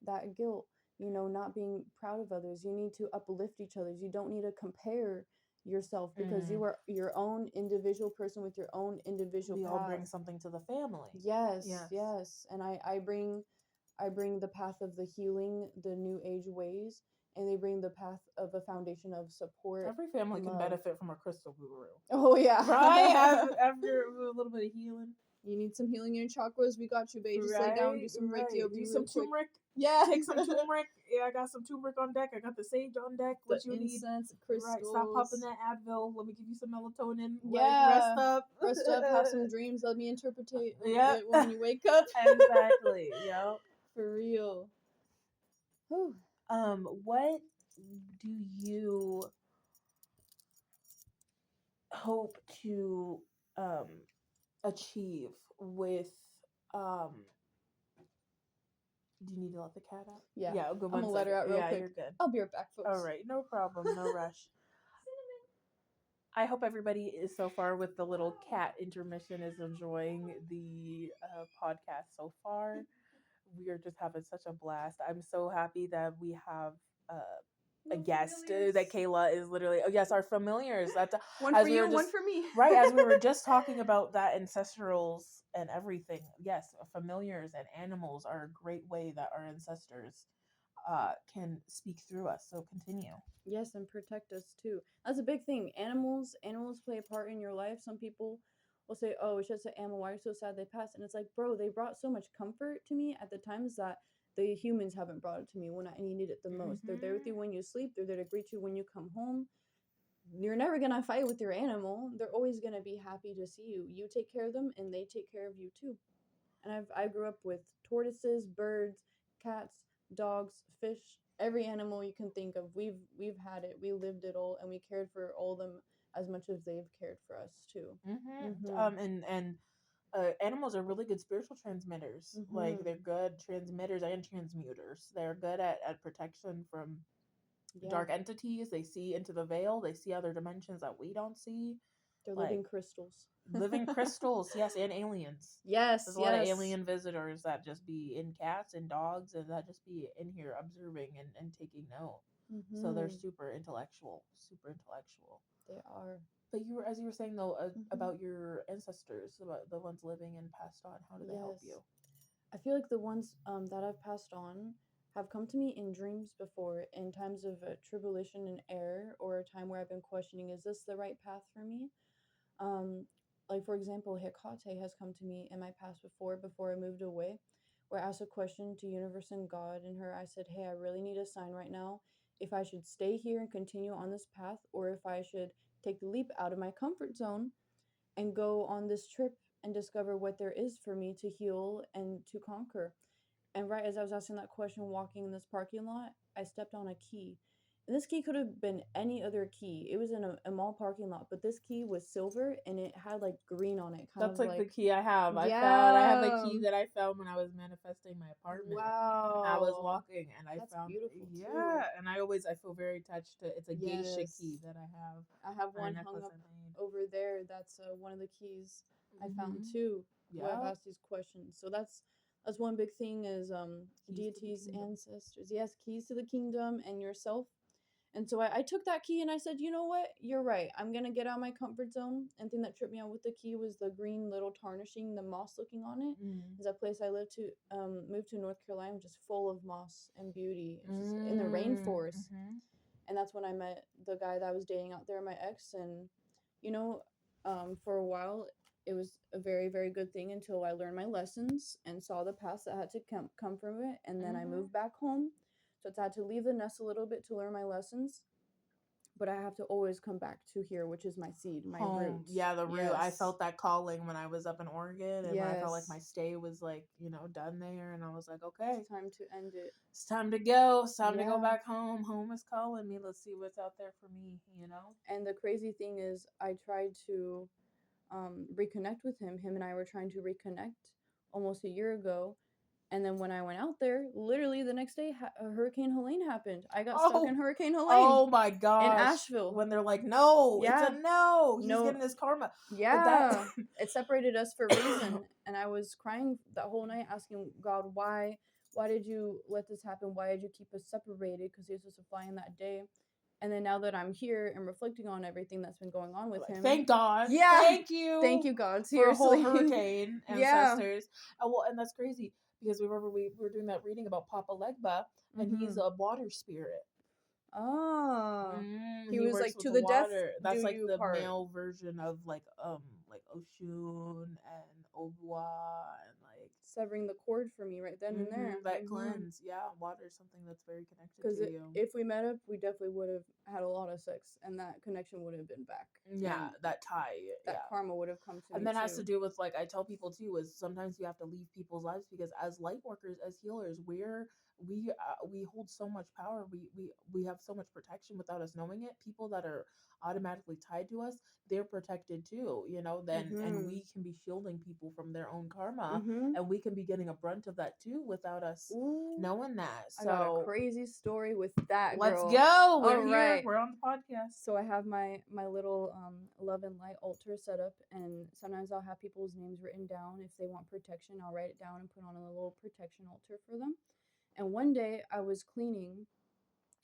S2: that guilt, you know, not being proud of others. You need to uplift each other. You don't need to compare yourself because
S1: Mm.
S2: you are your own individual person with your own individual
S1: We all
S2: path.
S1: bring something to the family.
S2: Yes,
S1: Yes.
S2: yes. And I bring the path of the healing, the new age ways, and they bring the path of a foundation of support,
S1: Every family can
S2: love.
S1: benefit from a crystal guru.
S2: Oh yeah.
S1: Right? After a little bit of healing.
S2: You need some healing in your chakras, we got you, babe. Just lay down,
S1: Right,
S2: do some Reiki
S1: right.
S2: over
S1: Do
S2: you real
S1: some
S2: quick.
S1: turmeric.
S2: Yeah.
S1: Take some turmeric. Yeah, I got some turmeric on deck. I got the sage on deck.
S2: The
S1: What you need?
S2: incense,
S1: Right. Stop popping
S2: crystals.
S1: that Advil. Let me give you some melatonin. Like rest
S2: Yeah.
S1: up.
S2: Rest up, have some dreams. Let me interpret
S1: Yep.
S2: it when you wake up.
S1: Exactly. Yep.
S2: For real. Whew.
S1: What do you hope to um achieve with um do you need to let the cat out?
S2: Yeah.
S1: Yeah, good
S2: I'm
S1: one
S2: gonna let her
S1: second.
S2: out real
S1: Yeah,
S2: quick.
S1: you're good.
S2: I'll be right back,
S1: All
S2: folks.
S1: right, no problem, no rush. I hope everybody is so far with the little cat intermission is enjoying the podcast so far. We are just having such a blast. I'm so happy that we have a guest that Kayla is literally. Oh yes, our familiars. That's
S2: One
S1: as
S2: for
S1: we were
S2: you, one
S1: just
S2: for me.
S1: right as we were just talking about that ancestrals and everything. Yes, familiars and animals are a great way that our ancestors can speak through us. So continue.
S2: Yes, and protect us too. That's a big thing. Animals play a part in your life. Some people will say, "Oh, it's just an animal. Why are you so sad they passed?" And it's like, bro, they brought so much comfort to me at the times that the humans haven't brought it to me when I needed it the most. They're there with
S1: Mm-hmm.
S2: you when you sleep. They're there to greet you when you come home. You're never gonna fight with your animal. They're always gonna be happy to see you. You take care of them, and they take care of you too. And I grew up with tortoises, birds, cats, dogs, fish, every animal you can think of. We've had it. We lived it all, and we cared for all of them as much as they've cared for us too. Mhm.
S1: And animals are really good spiritual transmitters. Like
S2: Mhm.
S1: they're good transmitters and transmuters. They're good at protection from
S2: Yeah.
S1: dark entities. They see into the veil. They see other dimensions that we don't see.
S2: They're
S1: Like
S2: living crystals.
S1: living crystals, yes, and aliens.
S2: Yes,
S1: There's a lot of
S2: yes.
S1: alien visitors that just be in cats and dogs and that just be in here observing and taking note. So they're
S2: Mhm.
S1: super intellectual, super intellectual.
S2: They are.
S1: But you were, as you were saying though,
S2: Mhm.
S1: about your ancestors, about the ones living and passed on. How do they help
S2: Yes.
S1: you?
S2: I feel like the ones that I've passed on have come to me in dreams before, in times of tribulation and error, or a time where I've been questioning, is this the right path for me? Um, like for example, Hecate has come to me in my past before I moved away, where I asked a question to universe and God, and her I said, "Hey, I really need a sign right now if I should stay here and continue on this path, or if I should take the leap out of my comfort zone and go on this trip and discover what there is for me to heal and to conquer." And right as I was asking that question, walking in this parking lot, I stepped on a key. And this key could have been any other key. It was in a mall parking lot, but this key was silver and it had like green on it, kind
S1: That's
S2: of
S1: like the
S2: like,
S1: key I have. I have a
S2: yeah,
S1: key that I found when I was manifesting my apartment. I was
S2: wow.
S1: walking and I
S2: That's
S1: found,
S2: beautiful too.
S1: yeah, and I feel very touched. It's a geisha key
S2: Yes.
S1: that I have
S2: I have
S1: on a
S2: one hung
S1: necklace
S2: up
S1: I made.
S2: over there. That's one of the keys I found
S1: Mm-hmm.
S2: too. Where I've
S1: Yeah.
S2: asked these questions. So that's one big thing is
S1: Keys to the
S2: deities,
S1: kingdom.
S2: ancestors. Yes, keys to the kingdom and yourself. And so I took that key and I said, you know what? You're right. I'm gonna get out of my comfort zone. And thing that tripped me out with the key was the green little tarnishing, the moss looking on it.
S1: Mm.
S2: Is a place I lived to moved to North Carolina, which is full of moss and beauty. It's just in the
S1: Mm.
S2: rainforest.
S1: Mm-hmm.
S2: And that's when I met the guy that I was dating out there, my ex. And you know, for a while it was a very very good thing until I learned my lessons and saw the past that had to come from it. And then I
S1: Mm-hmm.
S2: moved back home, so it's had to leave the nest a little bit to learn my lessons, but I have to always come back to here, which is my seed, my
S1: Home,
S2: roots.
S1: yeah, the root. I
S2: Yes.
S1: felt that calling when I was up in Oregon, and when I felt like my
S2: Yes.
S1: stay was like done there, and I was like,
S2: It's
S1: okay,
S2: time to end it.
S1: it's time to go. It's time to go
S2: Yeah.
S1: back home. Home is calling me. Let's see what's out there for me.
S2: And the crazy thing is, I tried to reconnect with him. Him and I were trying to reconnect almost a year ago. And then when I went out there, literally the next day, Hurricane Helene happened. I got stuck in
S1: Oh,
S2: Hurricane Helene
S1: oh my
S2: in
S1: gosh!
S2: Asheville.
S1: When they're like, no, it's a
S2: Yeah.
S1: no. He's
S2: No.
S1: getting his karma, but that.
S2: Yeah. It separated us for a reason. And I was crying that whole night asking God, why? Why did you let this happen? Why did you keep us separated? Because he was supposed to fly in that day. And then now that I'm here and reflecting on everything that's been going on with
S1: Like,
S2: him,
S1: thank God,
S2: yeah,
S1: thank
S2: thank
S1: you
S2: you, God.
S1: for a whole
S2: Seriously.
S1: hurricane,
S2: Yeah.
S1: ancestors. Well, and that's crazy because remember we were doing that reading about Papa Legba, and he's
S2: Mm-hmm.
S1: a water spirit.
S2: Ah. He
S1: He
S2: was
S1: works
S2: like,
S1: with
S2: to
S1: the
S2: the death
S1: water.
S2: do
S1: That's like
S2: you
S1: the
S2: part.
S1: male version of like Oshun and Obwa and like
S2: Severing the cord for me right then and there.
S1: that
S2: Mm-hmm.
S1: cleanse. Yeah, water is something that's very connected
S2: Because
S1: to you.
S2: if we met up, we definitely would have had a lot of sex, and that connection would have been back,
S1: Yeah,
S2: and
S1: that tie.
S2: that
S1: Yeah.
S2: karma would have come to
S1: And
S2: me
S1: that has to
S2: too.
S1: do with like I tell people too is sometimes you have to leave people's lives because as light workers, as healers, we hold so much power. We have so much protection without us knowing it. People that are automatically tied to us, they're protected too. Then and
S2: Mhm.
S1: we can be shielding people from their own karma,
S2: Mhm.
S1: and we can be getting a brunt of that too without us
S2: Ooh,
S1: knowing that.
S2: I got a
S1: So
S2: crazy story with that
S1: let's
S2: girl.
S1: go.
S2: All
S1: We're here.
S2: right.
S1: We're on the podcast.
S2: So I have my little love and light altar set up, and sometimes I'll have people's names written down. If they want protection, I'll write it down and put on a little protection altar for them. And one day I was cleaning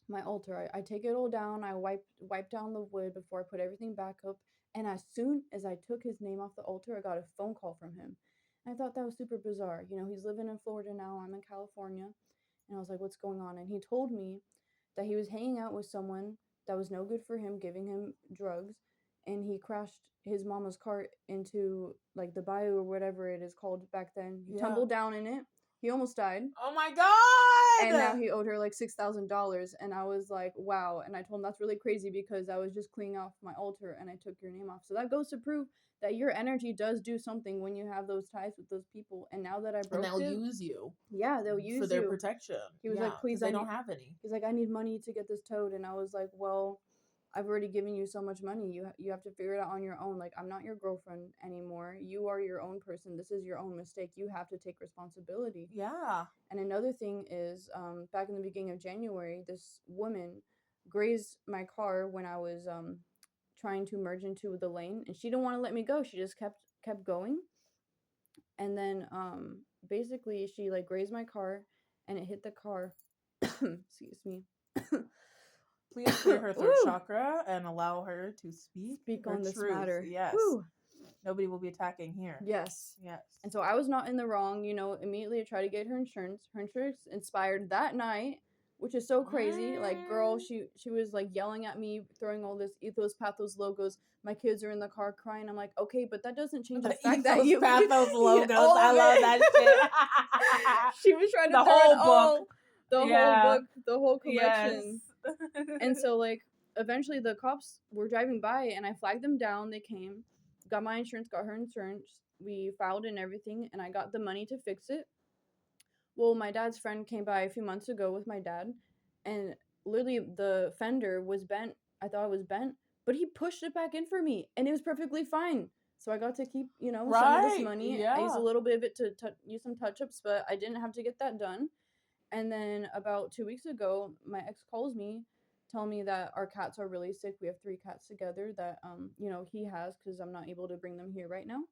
S2: my altar. I take it all down. I wipe down the wood before I put everything back up. And as soon as I took his name off the altar, I got a phone call from him. And I thought that was super bizarre. He's living in Florida now. I'm in California. And I was like, what's going on? And he told me that he was hanging out with someone that was no good for him, giving him drugs. And he crashed his mama's cart into like the bayou or whatever it is called back then. He
S1: Yeah.
S2: tumbled down in it. He almost died.
S1: Oh my god!
S2: And now he owed her like $6,000. And I was like, wow. And I told him that's really crazy because I was just cleaning off my altar and I took your name off. So that goes to prove that your energy does do something when you have those ties with those people. And now that I
S1: And
S2: broke
S1: they'll
S2: it,
S1: use you
S2: yeah, they'll
S1: for
S2: use
S1: their
S2: you.
S1: protection.
S2: He was
S1: Yeah,
S2: like, please,
S1: because they don't have any.
S2: he's like, I need money to get this towed. And I was like, well, I've already given you so much money. You have to figure it out on your own. Like, I'm not your girlfriend anymore. You are your own person. This is your own mistake. You have to take responsibility.
S1: Yeah.
S2: And another thing is, back in the beginning of January, this woman grazed my car when I was trying to merge into the lane, and she didn't want to let me go. She just kept going, and then basically she like grazed my car, and it hit the car. Excuse me.
S1: Please clear her throat
S2: Ooh,
S1: chakra and allow her to speak
S2: speak
S1: her
S2: on this
S1: truth.
S2: matter.
S1: Yes.
S2: Whew.
S1: Nobody will be attacking here.
S2: Yes.
S1: Yes.
S2: And so I was not in the wrong, immediately I tried to get her insurance. Her insurance expired that night, which is so crazy. Like, girl, she was like yelling at me, throwing all this ethos pathos logos. My kids are in the car crying. I'm like, okay, but that doesn't change the
S1: The
S2: fact that
S1: ethos
S2: you
S1: pathos
S2: yeah,
S1: logos.
S2: all
S1: I
S2: of
S1: love
S2: it.
S1: that shit.
S2: She was trying to
S1: The
S2: throw it
S1: whole book.
S2: all, the whole
S1: Yeah.
S2: book, the whole
S1: Yes.
S2: collection. And so like eventually the cops were driving by and I flagged them down. They came, got my insurance, got her insurance. We filed and everything, and I got the money to fix it. Well, my dad's friend came by a few months ago with my dad, and literally the fender was bent. I thought it was bent, but he pushed it back in for me, and it was perfectly fine. So I got to keep, some of this
S1: Right.
S2: money. I used a
S1: Yeah.
S2: little bit of it to use some touch ups, but I didn't have to get that done. And then about 2 weeks ago, my ex calls me, telling me that our cats are really sick. We have 3 cats together that he has because I'm not able to bring them here right now.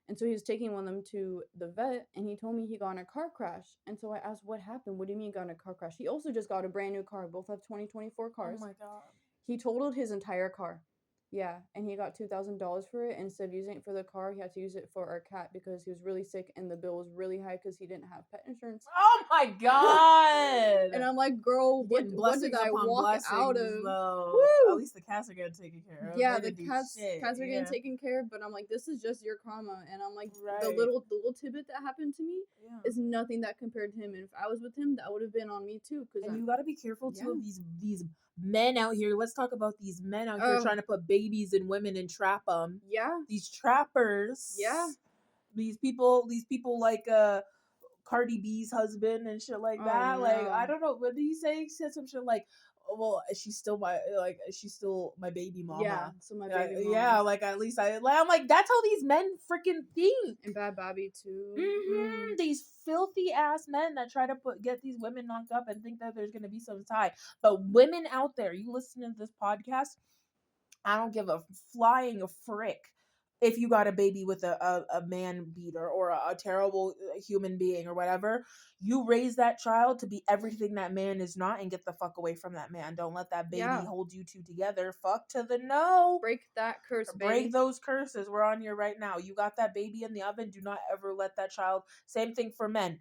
S2: And so he was taking one of them to the vet, and he told me he got in a car crash. And so I asked, what happened? What do you mean got in a car crash? He also just got a brand new car. Both have 2024
S1: Oh
S2: cars.
S1: my god.
S2: He totaled his entire car. Yeah, and he got $2,000 for it. Instead of using it for the car, he had to use it for our cat because he was really sick and the bill was really high because he didn't have pet insurance.
S1: Oh my god.
S2: And I'm like, girl, what
S1: Getting
S2: what did
S1: blessings
S2: I
S1: upon
S2: walk out
S1: blessings
S2: of?
S1: though. At
S2: Woo!
S1: least the cats are getting taken care of.
S2: Yeah,
S1: They
S2: the
S1: didn't do
S2: cats
S1: shit.
S2: cats are getting
S1: Yeah.
S2: taken care of, but I'm like, this is just your karma. And I'm like, the
S1: Right.
S2: little tidbit that happened to me
S1: Yeah.
S2: is nothing that compared to him. And if I was with him, that would have been on me too.
S1: And you got to be careful too
S2: Yeah.
S1: of these men out here. Let's talk about these men out here trying to put babies in women and trap them.
S2: Yeah.
S1: These trappers.
S2: Yeah.
S1: These people like Cardi B's husband and shit like that.
S2: Oh,
S1: Like,
S2: no.
S1: I don't know. What did he say? He said some shit like, "Oh, well, she's still my baby mama."
S2: Yeah, so my baby mama.
S1: Yeah, like at least I'm like, that's how these men freaking think.
S2: And Bad Bobby too.
S1: Mm-hmm. These filthy ass men that try to get these women knocked up and think that there's gonna be some tie. But women out there, you listen to this podcast, I don't give a flying a frick if you got a baby with a man beater or a terrible human being or whatever. You raise that child to be everything that man is not and get the fuck away from that man. Don't let that baby hold you two together. Fuck to the no.
S2: Break that curse, baby.
S1: Break those curses. We're on here right now. You got that baby in the oven. Do not ever let that child. Same thing for men.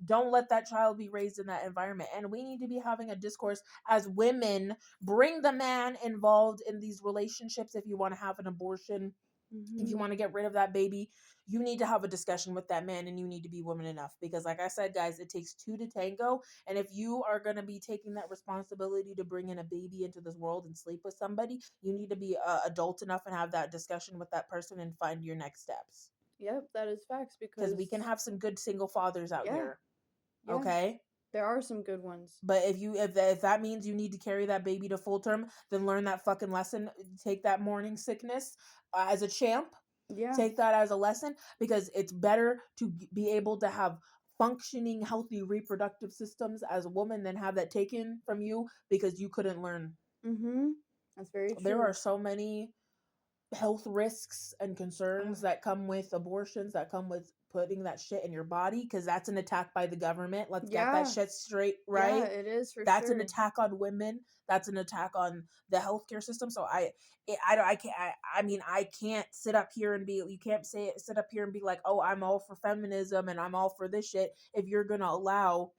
S1: Don't let that child be raised in that environment. And we need to be having a discourse as women. Bring the man involved in these relationships if you want to have an abortion. If you want to get rid of that baby, you need to have a discussion with that man, and you need to be woman enough. Because like I said, guys, it takes two to tango. And if you are going to be taking that responsibility to bring in a baby into this world and sleep with somebody, you need to be adult enough and have that discussion with that person and find your next steps.
S2: Yep, that is facts
S1: because we can have some good single fathers out here.
S2: Yeah.
S1: Okay.
S2: There are some good ones.
S1: But if that means you need to carry that baby to full term, then learn that fucking lesson. Take that morning sickness as a champ.
S2: Yeah.
S1: Take that as a lesson, because it's better to be able to have functioning, healthy reproductive systems as a woman than have that taken from you because you couldn't learn.
S2: That's very true.
S1: There are so many health risks and concerns that come with abortions, that come with putting that shit in your body, because that's an attack by the government. Let's get that shit straight, right?
S2: Yeah, it is for
S1: that's
S2: sure.
S1: an attack on women. That's an attack on the healthcare system. So I can't sit up here and be, you can't sit up here and be like, oh, I'm all for feminism and I'm all for this shit if you're gonna allow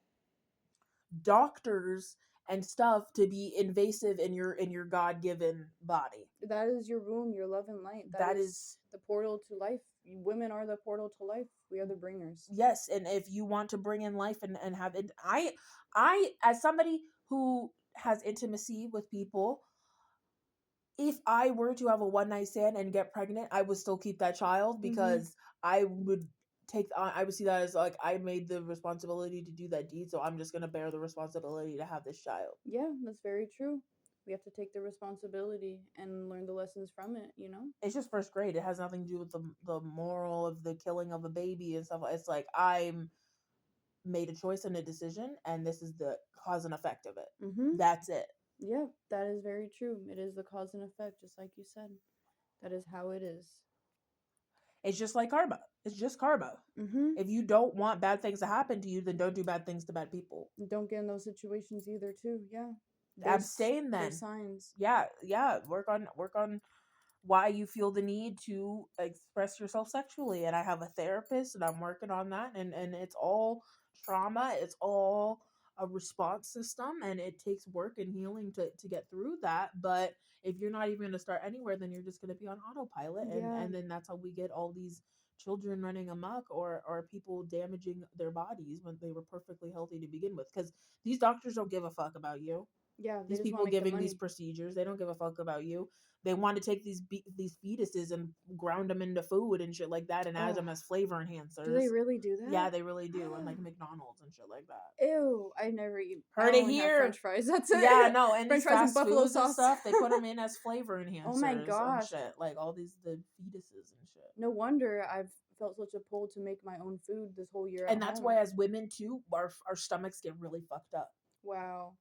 S1: doctors and stuff to be invasive in your God-given body.
S2: That is your womb, your love and light. That
S1: That
S2: is
S1: is,
S2: the portal to life. Women are the portal to life. We are the bringers.
S1: yes, and if you want to bring in life and have it, I as somebody who has intimacy with people, if I were to have a one night stand and get pregnant, I would still keep that child because I would I would see that as like I made the responsibility to do that deed, so I'm just gonna bear the responsibility to have this child.
S2: Yeah, that's very true. We have to take the responsibility and learn the lessons from it, you know?
S1: It's just first grade. It has nothing to do with the moral of the killing of a baby and stuff. It's like I'm made a choice and a decision, and this is the cause and effect of it.
S2: Mm-hmm.
S1: That's it.
S2: Yeah, that is very true. It is the cause and effect, just like you said. That is how it is.
S1: It's just like karma. It's just karma.
S2: Mm-hmm.
S1: If you don't want bad things to happen to you, then don't do bad things to bad people.
S2: Don't get in those situations either, too. Yeah.
S1: Abstain
S2: There's
S1: then.
S2: signs.
S1: Yeah. Work on why you feel the need to express yourself sexually. And I have a therapist and I'm working on that, and it's all trauma, it's all a response system, and it takes work and healing to get through that. But if you're not even going to start anywhere, then you're just going to be on autopilot,
S2: Yeah.
S1: and then that's how we get all these children running amok, or people damaging their bodies when they were perfectly healthy to begin with, because these doctors don't give a fuck about you.
S2: Yeah, they
S1: These
S2: just want
S1: people
S2: to make the
S1: giving these
S2: money.
S1: procedures, they don't give a fuck about you. They want to take these fetuses and ground them into food and shit like that, and add
S2: Oh,
S1: them as flavor
S2: do they
S1: enhancers.
S2: really do that?
S1: Yeah, they really do, and like McDonald's and shit like that.
S2: Ew, I never eat. I
S1: Heard it
S2: only have French
S1: here.
S2: fries. That's
S1: Yeah,
S2: it.
S1: no, and
S2: French
S1: these
S2: fries and
S1: fast
S2: buffalo
S1: foods and
S2: sauce.
S1: stuff, they put them in as flavor
S2: Oh my
S1: enhancers and
S2: gosh.
S1: shit, like all the fetuses and shit.
S2: No wonder I've felt such a pull to make my own food this whole year at
S1: And that's
S2: home.
S1: why, as women too, our stomachs get really fucked up.
S2: Wow.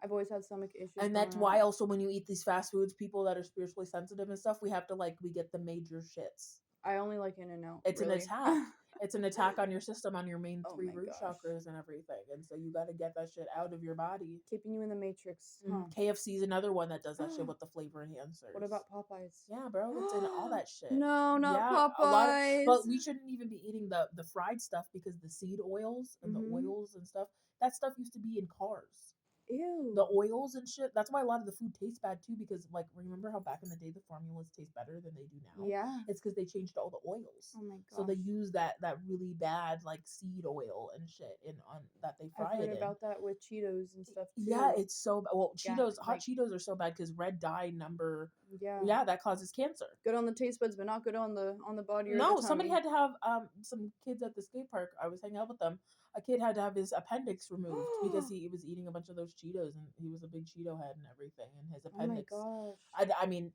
S2: I've always had stomach issues
S1: And that's
S2: growing
S1: why
S2: up.
S1: also when you eat these fast foods, people that are spiritually sensitive and stuff, we have to we get the major shits.
S2: I only like In-N-Out.
S1: It's an
S2: Really.
S1: attack. It's an attack on your system, on your main
S2: Oh
S1: three
S2: my
S1: root
S2: gosh.
S1: chakras and everything. And so you got to get that shit out of your body.
S2: Keeping you in the matrix, huh?
S1: KFC is another one that does that shit with the flavor enhancers.
S2: What about Popeyes?
S1: Yeah, bro, it's in all that shit.
S2: No, not
S1: Yeah,
S2: Popeyes.
S1: a lot of, but we shouldn't even be eating the fried stuff, because the seed oils and the oils and stuff, that stuff used to be in cars.
S2: Ew.
S1: The oils and shit. That's why a lot of the food tastes bad too, because like remember how back in the day the formulas taste better than they do now?
S2: Yeah.
S1: It's because they changed all the oils.
S2: Oh my gosh.
S1: So they use that really bad like seed oil and shit in on that they fry
S2: I've heard
S1: it in.
S2: about that with Cheetos and stuff too.
S1: Yeah, it's so well.
S2: Yeah,
S1: Cheetos, hot
S2: like-
S1: Cheetos are so bad because red dye number.
S2: Yeah.
S1: Yeah, that causes cancer.
S2: Good on the taste buds, but not good on the body or
S1: No,
S2: the
S1: somebody
S2: tummy.
S1: had to have some kids at the skate park. I was hanging out with them. A kid had to have his appendix removed because he was eating a bunch of those Cheetos, and he was a big Cheeto head and everything, and his appendix.
S2: Oh my gosh.
S1: I mean,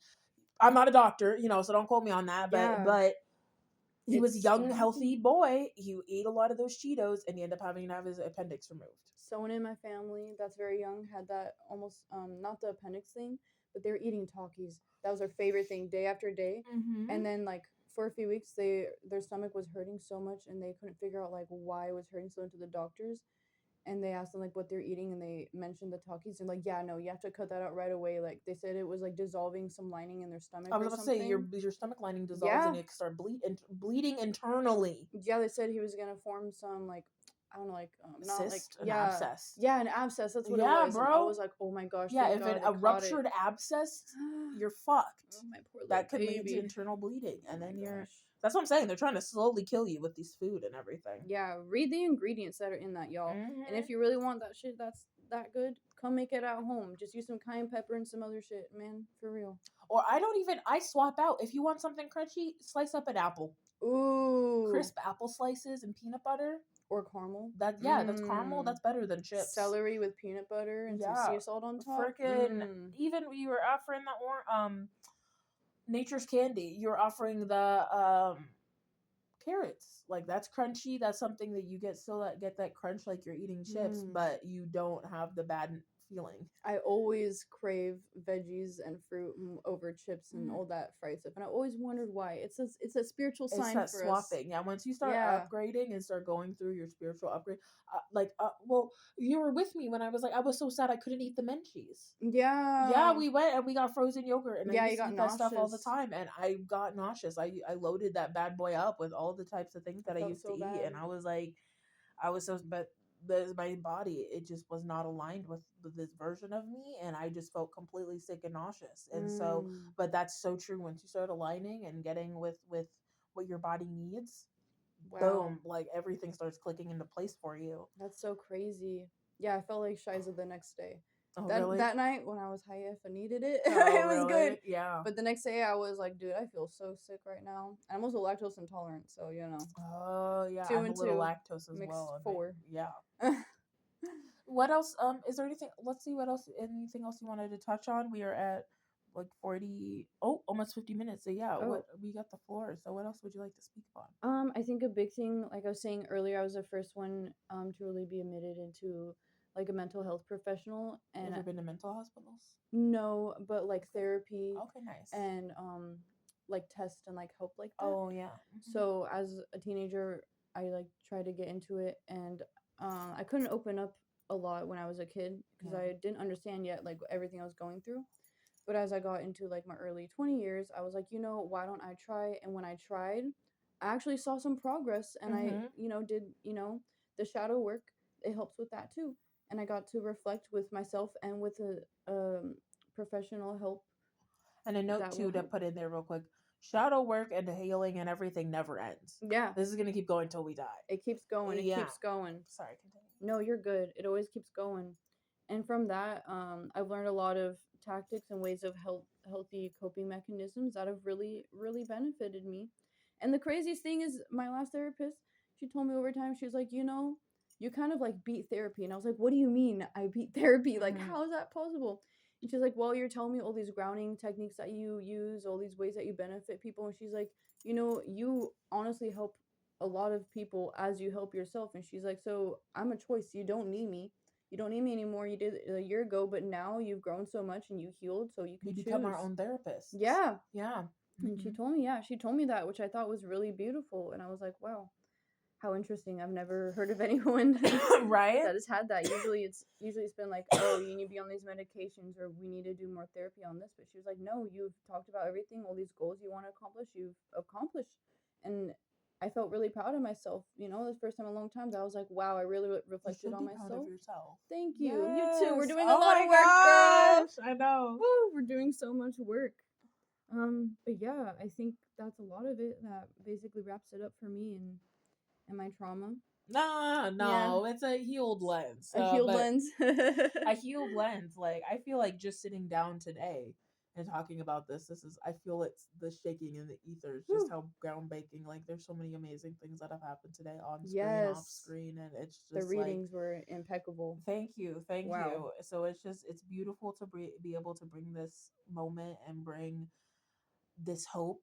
S1: I'm not a doctor, so don't quote me on that.
S2: Yeah.
S1: But he was a
S2: It's
S1: young,
S2: still
S1: healthy
S2: happening.
S1: boy. He ate a lot of those Cheetos, and he ended up having to have his appendix removed.
S2: Someone in my family that's very young had that almost not the appendix thing, but they were eating Takis. That was their favorite thing day after day. And then like for a few weeks their stomach was hurting so much and they couldn't figure out like why it was hurting, so went to the doctors and they asked them like what they're eating and they mentioned the Takis. They're like, yeah, no, you have to cut that out right away. Like they said it was like dissolving some lining in their stomach.
S1: I was
S2: or
S1: about to
S2: something.
S1: say your stomach lining dissolves and you start bleeding internally.
S2: Yeah, they said he was gonna form some like I don't know, like not
S1: cyst,
S2: like
S1: an abscess.
S2: Yeah, an abscess. That's what it was.
S1: Bro.
S2: And I was like, oh my gosh.
S1: Yeah,
S2: thank
S1: if
S2: God
S1: a
S2: they caught
S1: ruptured
S2: it.
S1: abscess, you're fucked.
S2: Oh, my poor little
S1: That could
S2: baby.
S1: lead to internal bleeding, and
S2: Oh
S1: then
S2: my
S1: you're.
S2: gosh.
S1: That's what I'm saying. They're trying to slowly kill you with these food and everything.
S2: Yeah, read the ingredients that are in that, y'all. And if you really want that shit that's that good, come make it at home. Just use some cayenne pepper and some other shit, man. For real.
S1: Or I swap out. If you want something crunchy, slice up an apple.
S2: Ooh.
S1: Crisp apple slices and peanut butter.
S2: Or caramel.
S1: That's caramel. That's better than chips.
S2: Celery with peanut butter and some sea salt on top.
S1: Freaking even you were offering the Nature's Candy. You're offering the carrots. Like that's crunchy. That's something that you get get that crunch like you're eating chips, but you don't have the bad feeling.
S2: I always crave veggies and fruit over chips and all that fried stuff, and I always wondered why. It's a spiritual sign
S1: it's that
S2: for
S1: swapping.
S2: us.
S1: Yeah, once you start upgrading and start going through your spiritual upgrade, well, you were with me when I was so sad I couldn't eat the Menchie's. Yeah, we went and we got frozen yogurt, and I used to eat that stuff all the time, and I got nauseous. I loaded that bad boy up with all the types of things that I used to eat, and I was so, but my body, it just was not aligned with this version of me, and I just felt completely sick and nauseous. And so,
S2: Mm,
S1: but that's so true. Once you start aligning and getting with what your body needs,
S2: wow.
S1: boom, like everything starts clicking into place for you.
S2: That's so crazy. Yeah, I felt like Shiza the next day.
S1: Oh really?
S2: That night when I was high, if I needed it,
S1: Oh
S2: it was good.
S1: really? Yeah.
S2: But the next day I was like, dude, I feel so sick right now. I'm also lactose intolerant, so you know,
S1: Oh yeah,
S2: two
S1: I'm a
S2: and
S1: little
S2: two
S1: lactose as
S2: makes
S1: well, and
S2: four.
S1: yeah. What else? Is there anything? Let's see. What else? Anything else you wanted to touch on? We are at like 40. Oh, almost 50 minutes. So yeah, what
S2: Oh,
S1: we got the floor. So what else would you like to speak on?
S2: I think a big thing, like I was saying earlier, I was the first one to really be admitted into like a mental health professional,
S1: You
S2: and
S1: ever been to mental hospitals?
S2: no, but like
S1: Okay.
S2: therapy
S1: Okay. Nice.
S2: and like test and like help like that.
S1: Oh yeah.
S2: So as a teenager, I like tried to get into it, and I couldn't open up a lot when I was a kid because
S1: Yeah.
S2: I didn't understand yet like everything I was going through. But as I got into like my early 20 years, I was like, you know, why don't I try? And when I tried, I actually saw some progress, and I,
S1: Mm-hmm.
S2: did, the shadow work. It helps with that too. And I got to reflect with myself and with a professional help
S1: And a note
S2: that will
S1: too to
S2: help.
S1: put in there real quick. Shadow work and the healing and everything never ends.
S2: Yeah,
S1: This is gonna keep going till we die.
S2: it keeps going. It
S1: Yeah.
S2: keeps going.
S1: Sorry. Continue.
S2: No, you're good. It always keeps going. And from that, I've learned a lot of tactics and ways of healthy coping mechanisms that have really, really benefited me. And the craziest thing is, my last therapist, she told me over time, she was like, you kind of like beat therapy. And I was like, what do you mean I beat therapy? Like,
S1: Mm-hmm.
S2: how is that possible? And she's like, well, you're telling me all these grounding techniques that you use, all these ways that you benefit people. And she's like, you honestly help a lot of people as you help yourself. And she's like, so I'm a choice. You don't need me anymore. You did it a year ago, but now you've grown so much and you healed, so you
S1: We
S2: can
S1: become our
S2: choose.
S1: own therapists.
S2: Yeah.
S1: Yeah.
S2: And
S1: Mm-hmm.
S2: she told me that, which I thought was really beautiful. And I was like, wow, how interesting. I've never heard of anyone
S1: Right?
S2: that has had that. Usually it's been like, oh, you need to be on these medications, or we need to do more therapy on this. But she was like, no, you've talked about everything, all these goals you want to accomplish, you've accomplished. And I felt really proud of myself. The first time in a long time that I was like, wow, I really
S1: You
S2: reflected
S1: should
S2: on
S1: be proud of
S2: myself.
S1: yourself.
S2: Thank you. You too. We're
S1: Yes.
S2: doing a
S1: Oh
S2: lot of
S1: my
S2: work, girl.
S1: gosh. I know.
S2: Woo, we're doing so much work. But yeah, I think that's a lot of it. That basically wraps it up for me and my trauma.
S1: No,
S2: Yeah,
S1: no, it's a healed lens.
S2: a healed
S1: But
S2: lens.
S1: a healed lens, like I feel like just sitting down today and talking about this is I feel it's the shaking in the ethers, just
S2: Whew.
S1: how groundbreaking. Like there's so many amazing things that have happened today on screen, off
S2: Yes,
S1: screen, and it's
S2: the
S1: just like
S2: readings were impeccable.
S1: thank you, thank
S2: Wow.
S1: you. So it's beautiful to be able to bring this moment and bring this hope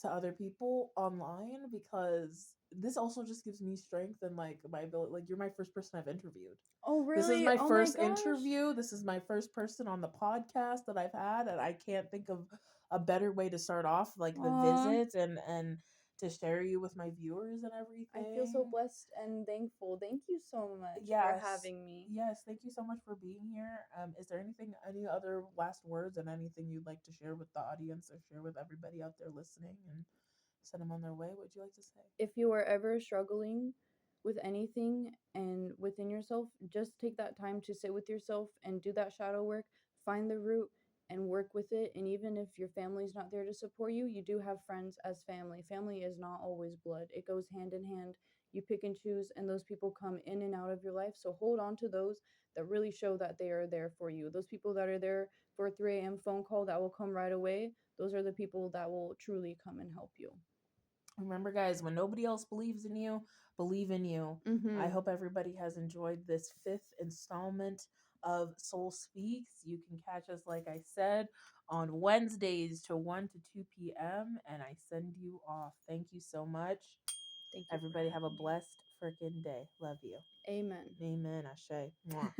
S1: to other people online, because this also just gives me strength and like my ability. Like you're my first person I've interviewed.
S2: Oh,
S1: This is
S2: really?
S1: my
S2: Oh my
S1: first
S2: gosh.
S1: interview. This is my first person on the podcast that I've had, and I can't think of a better way to start off like the
S2: Aw,
S1: visit and to share you with my viewers and
S2: I feel so
S1: everything.
S2: blessed and thankful. Thank you so much for
S1: Yes.
S2: having me.
S1: Yes, thank you so much for being here. Is there any other last words and anything you'd like to share with the audience or share with everybody out there listening and send them on their way? What would you like to say?
S2: If you are ever struggling with anything and within yourself, just take that time to sit with yourself and do that shadow work, find the root and work with it. And even if your family's not there to support you, you do have friends as family. Family is not always blood, it goes hand in hand. You pick and choose, and those people come in and out of your life. So hold on to those that really show that they are there for you. Those people that are there for a 3 a.m. phone call that will come right away, those are the people that will truly come and help you.
S1: Remember, guys, when nobody else believes in you, believe in you. I
S2: Mm-hmm.
S1: hope everybody has enjoyed this fifth installment of Soul Speaks. You can catch us, like I said, on Wednesdays to 1 to 2 p.m. And I send you off. Thank you so much.
S2: Thank you for
S1: Everybody have a
S2: having me.
S1: blessed freaking day. Love you.
S2: Amen.
S1: Amen. Ashe. Mwah.